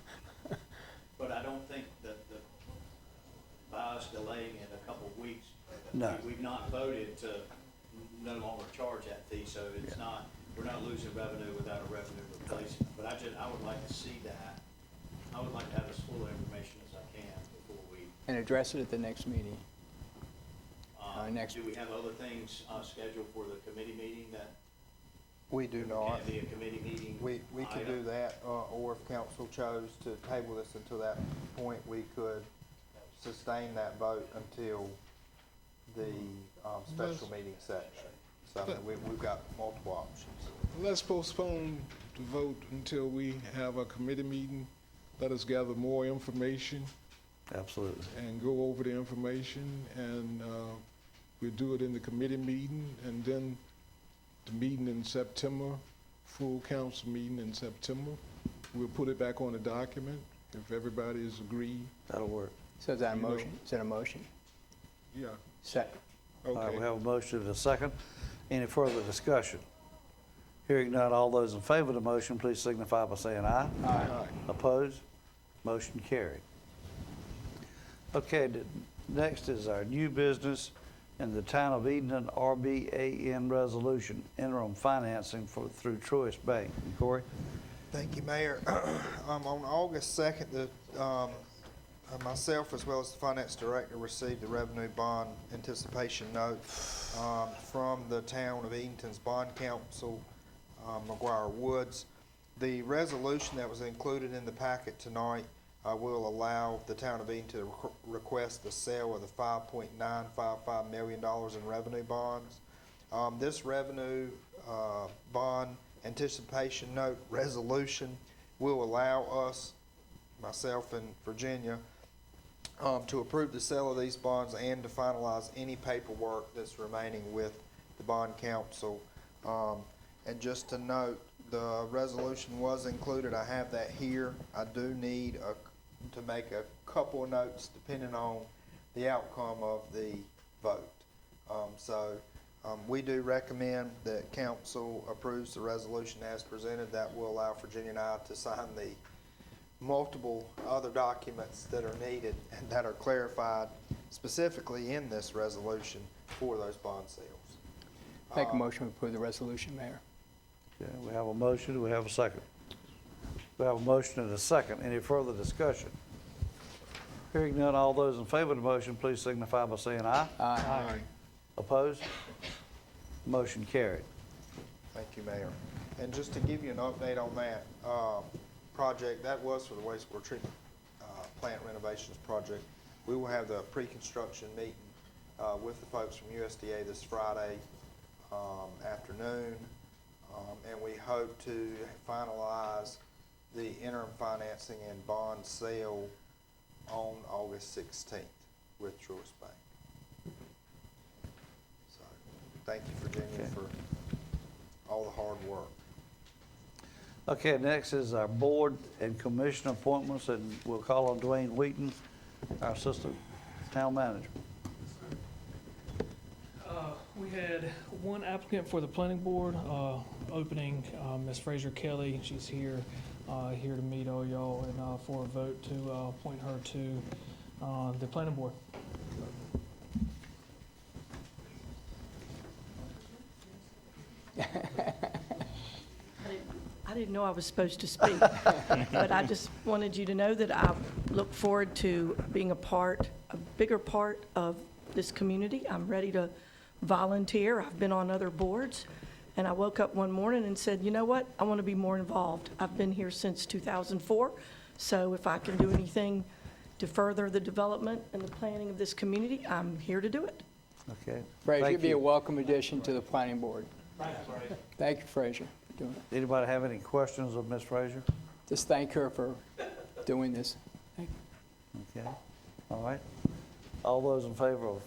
Speaker 18: But I don't think that by us delaying it a couple of weeks,
Speaker 1: No.
Speaker 18: we've not voted to no longer charge that fee, so it's not, we're not losing revenue without a revenue replacement. But I would like to see that. I would like to have as full information as I can before we.
Speaker 3: And address it at the next meeting.
Speaker 18: Do we have other things scheduled for the committee meeting that?
Speaker 4: We do not.
Speaker 18: Can it be a committee meeting?
Speaker 4: We could do that, or if council chose to table this until that point, we could sustain that vote until the special meeting section. So I mean, we've got multiple options.
Speaker 19: Let's postpone the vote until we have a committee meeting. Let us gather more information
Speaker 1: Absolutely.
Speaker 19: and go over the information, and we'll do it in the committee meeting, and then the meeting in September, full council meeting in September. We'll put it back on the document if everybody is agreed.
Speaker 1: That'll work.
Speaker 3: So is that a motion? Is that a motion?
Speaker 19: Yeah.
Speaker 3: Second.
Speaker 1: All right,
Speaker 19: Okay.
Speaker 1: we have a motion and a second. Any further discussion? Hearing none, all those in favor of the motion, please signify by saying aye.
Speaker 19: Aye.
Speaker 1: Opposed? Motion carried. Okay, next is our new business in the town of Edenton RBAN resolution, interim financing through Truist Bank. Corey?
Speaker 4: Thank you, Mayor. On August 2nd, myself as well as the finance director received the revenue bond anticipation note from the town of Edenton's bond counsel, McGuire Woods. The resolution that was included in the packet tonight will allow the town of Edenton to request the sale of the $5.955 million in revenue bonds. This revenue bond anticipation note resolution will allow us, myself and Virginia, to approve the sale of these bonds and to finalize any paperwork that's remaining with the bond counsel. And just to note, the resolution was included. I have that here. I do need to make a couple of notes depending on the outcome of the vote. We do recommend that council approves the resolution as presented. That will allow Virginia and I to sign the multiple other documents that are needed and that are clarified specifically in this resolution for those bond sales.
Speaker 3: Make a motion to approve the resolution, Mayor.
Speaker 1: Okay, we have a motion, do we have a second? We have a motion and a second. Any further discussion? Hearing none, all those in favor of the motion, please signify by saying aye.
Speaker 3: Aye.
Speaker 1: Opposed? Motion carried.
Speaker 4: Thank you, Mayor. And just to give you an update on that project, that was for the wastewater treatment plant renovations project. We will have the pre-construction meeting with the folks from USDA this Friday afternoon, and we hope to finalize the interim financing and bond sale on August 16th with Truist Bank. So, thank you, Virginia, for all the hard work.
Speaker 1: Okay, next is our board and commission appointments, and we'll call on Dwayne Wheaton, our assistant town manager.
Speaker 20: We had one applicant for the planning board, opening, Ms. Fraser Kelly. She's here to meet all y'all and for a vote to appoint her to the planning board.
Speaker 11: I didn't know I was supposed to speak, but I just wanted you to know that I look forward to being a bigger part of this community. I'm ready to volunteer. I've been on other boards, and I woke up one morning and said, you know what? I want to be more involved. I've been here since 2004, so if I can do anything to further the development and the planning of this community, I'm here to do it.
Speaker 1: Okay.
Speaker 3: Fraser,
Speaker 1: Thank
Speaker 3: you'd be
Speaker 1: you.
Speaker 3: a welcome addition to the planning board.
Speaker 20: Thanks, Fraser.
Speaker 3: Thank you, Fraser, for doing it.
Speaker 1: Anybody have any questions of Ms. Fraser?
Speaker 3: Just thank her for doing this. Thank you.
Speaker 1: Okay, all right. All those in favor of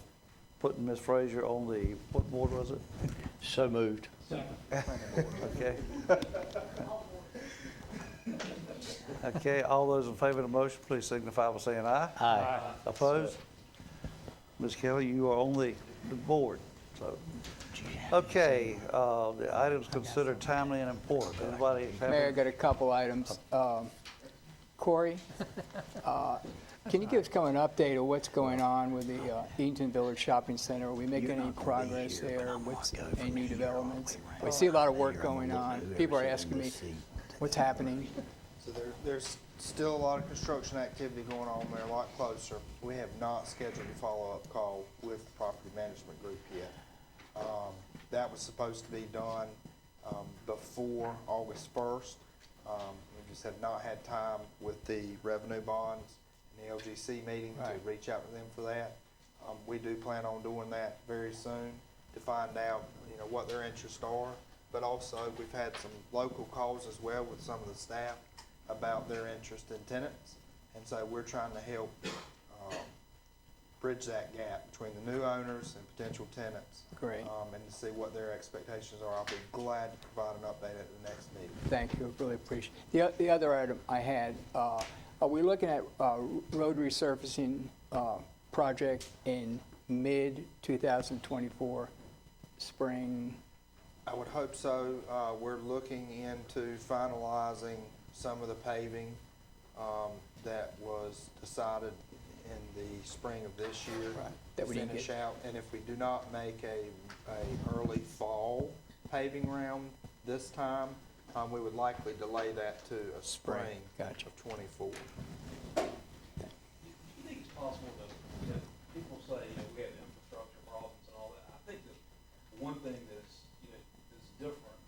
Speaker 1: putting Ms. Fraser on the, what board was it?
Speaker 18: So moved.
Speaker 1: Okay. Okay, all those in favor of the motion, please signify by saying aye.
Speaker 18: Aye.
Speaker 1: Opposed? Ms. Kelly, you are on the board, so. Okay, the items considered timely and important. Anybody have
Speaker 3: Mayor, I
Speaker 1: any?
Speaker 3: got a couple items. Corey, can you give us kind of an update of what's going on with the Edenton Village Shopping Center? Are we making any progress there with any new developments? We see a lot of work going on. People are asking me what's happening.
Speaker 4: So there's still a lot of construction activity going on there, a lot closer. We have not scheduled a follow-up call with the property management group yet. That was supposed to be done before August 1st. We just have not had time with the revenue bonds and the LGC meeting to reach out to them for that. We do plan on doing that very soon to find out, what their interests are. But also, we've had some local calls as well with some of the staff about their interest in tenants. And so we're trying to help bridge that gap between the new owners and potential tenants.
Speaker 3: Great.
Speaker 4: And to see what their expectations are. I'll be glad to provide an update at the next meeting.
Speaker 3: Thank you, really appreciate it. The other item I had, are we looking at road resurfacing project in mid-2024 spring?
Speaker 4: I would hope so. We're looking into finalizing some of the paving that was decided in the spring of this year.
Speaker 3: Right. That we didn't
Speaker 4: finish
Speaker 3: get.
Speaker 4: out. And if we do not make a early fall paving round this time, we would likely delay that to a spring
Speaker 3: Gotcha.
Speaker 4: of 24.
Speaker 9: Do you think it's possible that, people say, we have infrastructure problems and all that. I think that one thing that's, that's different,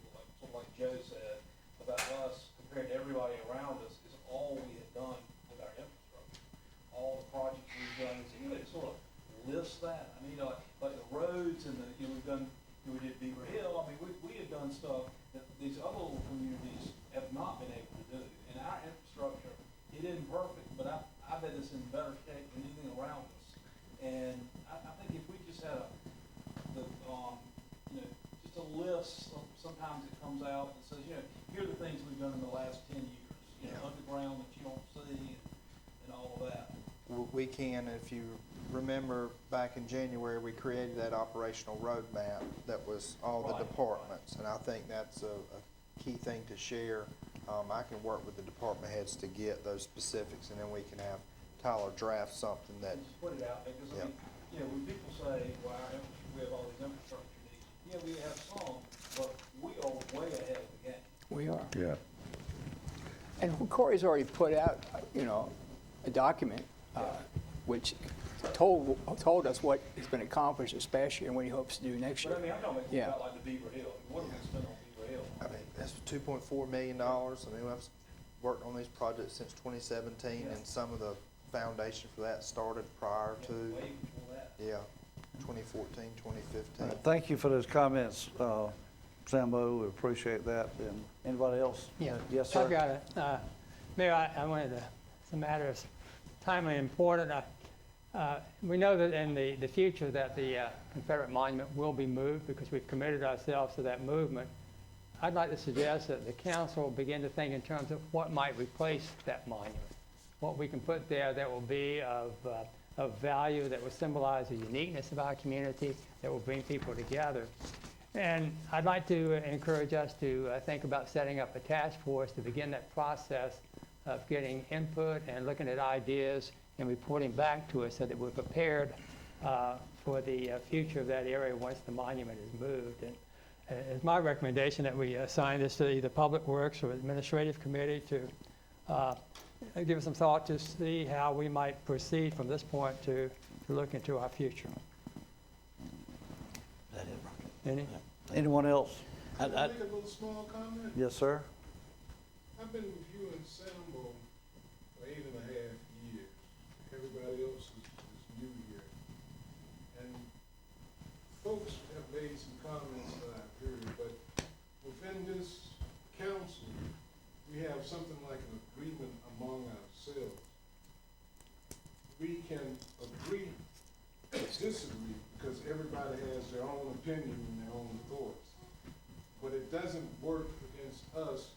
Speaker 9: like Joe said, about us compared to everybody around us is all we have done with our infrastructure. All the projects we've done, is anybody sort of list that? I mean, like the roads and we've done, we did Beaver Hill. I mean, we have done stuff that these other little communities have not been able to do. And our infrastructure, it isn't perfect, but I bet it's in better shape than anything around us. And I think if we just had just a list, sometimes it comes out and says, here are the things we've done in the last 10 years, underground that you don't see and all of that.
Speaker 4: We can, if you remember back in January, we created that operational roadmap that was all the departments, and I think that's a key thing to share. I can work with the department heads to get those specifics, and then we can have Tyler draft something that,
Speaker 9: Just put it out there, because I mean, you know, when people say, well, we have all these infrastructure needs, yeah, we have some, but we are way ahead of the game.
Speaker 3: We are.
Speaker 1: Yeah.
Speaker 3: And Corey's already put out, a document, which told us what has been accomplished this past year and what he hopes to do next year.
Speaker 9: But I mean, I'm talking about like the Beaver Hill. What have we spent on Beaver Hill?
Speaker 4: I mean, that's $2.4 million. I mean, I've worked on these projects since 2017, and some of the foundation for that started prior to,
Speaker 9: Way before that.
Speaker 4: 2014, 2015.
Speaker 1: Thank you for those comments, Sambo. We appreciate that. And anybody else?
Speaker 5: Yeah.
Speaker 1: Yes, sir.
Speaker 5: I've got it. Mayor, I wanted to, it's a matter of timely important. We know that in the future that the Confederate Monument will be moved because we've committed ourselves to that movement. I'd like to suggest that the council begin to think in terms of what might replace that monument, what we can put there that will be of value, that will symbolize the uniqueness of our community, that will bring people together. And I'd like to encourage us to think about setting up a task force to begin that process of getting input and looking at ideas and reporting back to us so that we're prepared for the future of that area once the monument is moved. And it's my recommendation that we assign this to either Public Works or Administrative Committee to give us some thought to see how we might proceed from this point to look into our future.
Speaker 18: Is that it, Ron?
Speaker 5: Any?
Speaker 1: Anyone else?
Speaker 19: Can I make a little small comment?
Speaker 1: Yes, sir.
Speaker 19: I've been with you and Sambo for 8.5 years. Everybody else is new here. And folks have made some comments that I've heard, but within this council, we have something like an agreement among ourselves. We can agree or disagree because everybody has their own opinion and their own thoughts. But it doesn't work against us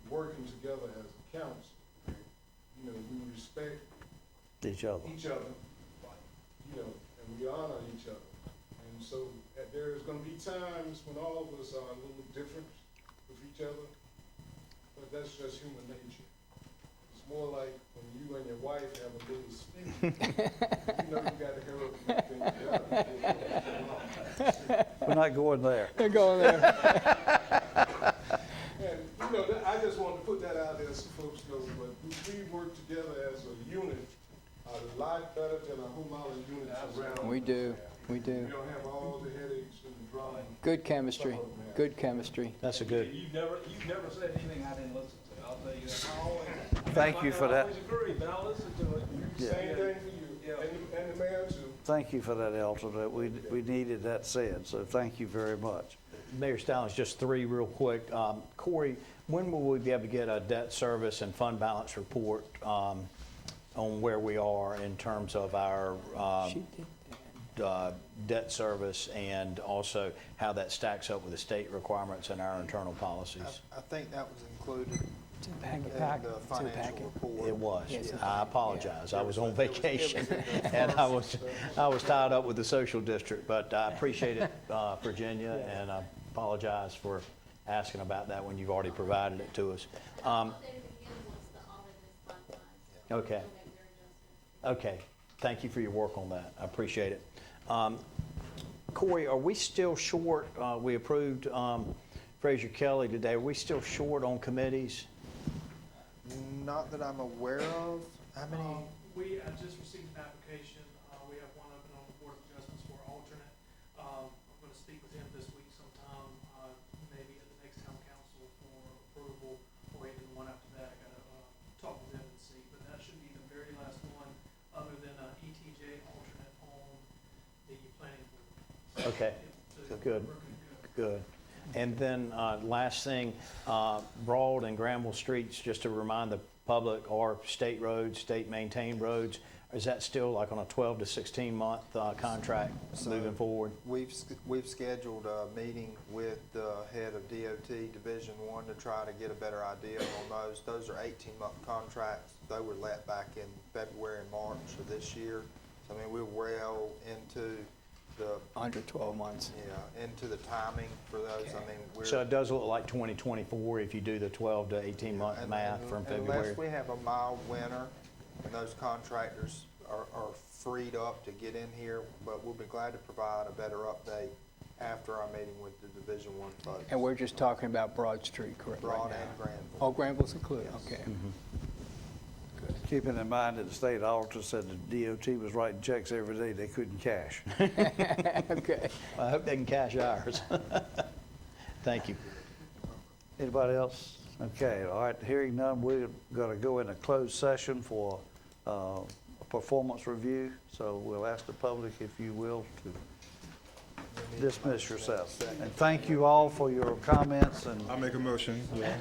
Speaker 19: working together as a council. You know, we respect
Speaker 1: Each other.
Speaker 19: And we honor each other. And so there's gonna be times when all of us are a little different with each other, but that's just human nature. It's more like when you and your wife have a little spin, you know you gotta help things together.
Speaker 1: We're not going there.
Speaker 3: They're going there.
Speaker 19: And, I just wanted to put that out there so folks know, but we work together as a unit a lot better than a whole lot of units around.
Speaker 3: We do.
Speaker 19: We don't have all the headaches and the drama.
Speaker 3: Good chemistry. Good chemistry.
Speaker 18: That's a good.
Speaker 9: You've never said anything I didn't listen to. I'll tell you that. I always,
Speaker 1: Thank you for that.
Speaker 9: I always agree, but I'll listen to it.
Speaker 19: Same thing for you, and the mayor too.
Speaker 1: Thank you for that, Elton. We needed that said, so thank you very much.
Speaker 18: Mayor Stallings, just three real quick. Corey, when will we be able to get a debt service and fund balance report on where we are in terms of our debt service and also how that stacks up with the state requirements and our internal policies?
Speaker 4: I think that was included in the
Speaker 3: It's in
Speaker 4: financial report.
Speaker 18: It was.
Speaker 3: Yes.
Speaker 18: I apologize. I was on vacation and I was tied up with the social district, but I appreciate it, Virginia, and I apologize for asking about that when you've already provided it to us. Okay. Okay. Thank you for your work on that. I appreciate it. Corey, are we still short? We approved Fraser Kelly today. Are we still short on committees?
Speaker 4: Not that I'm aware of. How many?
Speaker 20: We just received an application. We have one open on the Board of Adjustments for alternate. I'm going to speak with him this week sometime, maybe at the next town council for approval, or even the one after that. I got to talk with him and see, but that should be the very last one, other than ETJ alternate on the planning board.
Speaker 18: Okay. Good. Good. And then last thing, Broad and Granville Streets, just to remind the public, are state roads, state maintained roads. Is that still like on a 12 to 16 month contract moving forward?
Speaker 4: We've scheduled a meeting with the head of DOT Division 1 to try to get a better idea on those. Those are 18-month contracts. They were let back in February and March of this year. I mean, we're well into the,
Speaker 3: Under 12 months.
Speaker 4: yeah, into the timing for those. I mean, we're.
Speaker 18: So it does look like 2024 if you do the 12 to 18 month
Speaker 4: and-
Speaker 18: math
Speaker 4: and
Speaker 18: from February.
Speaker 4: Unless we have a mild winter, and those contractors are freed up to get in here, but we'll be glad to provide a better update after our meeting with the Division I folks.
Speaker 3: And we're just talking about Broad Street, correct, right
Speaker 4: Broad
Speaker 3: now?
Speaker 4: and Granville.
Speaker 3: Oh, Granville's included, okay.
Speaker 1: Keeping in mind that the state auditor said the DOT was writing checks every day they couldn't cash.
Speaker 3: Okay.
Speaker 18: I hope they can cash ours. Thank you.
Speaker 1: Anybody else? Okay, all right, hearing none, we're gonna go in a closed session for a performance review. So we'll ask the public, if you will, to dismiss yourself. And thank you all for your comments and
Speaker 7: I'll make a motion, yeah.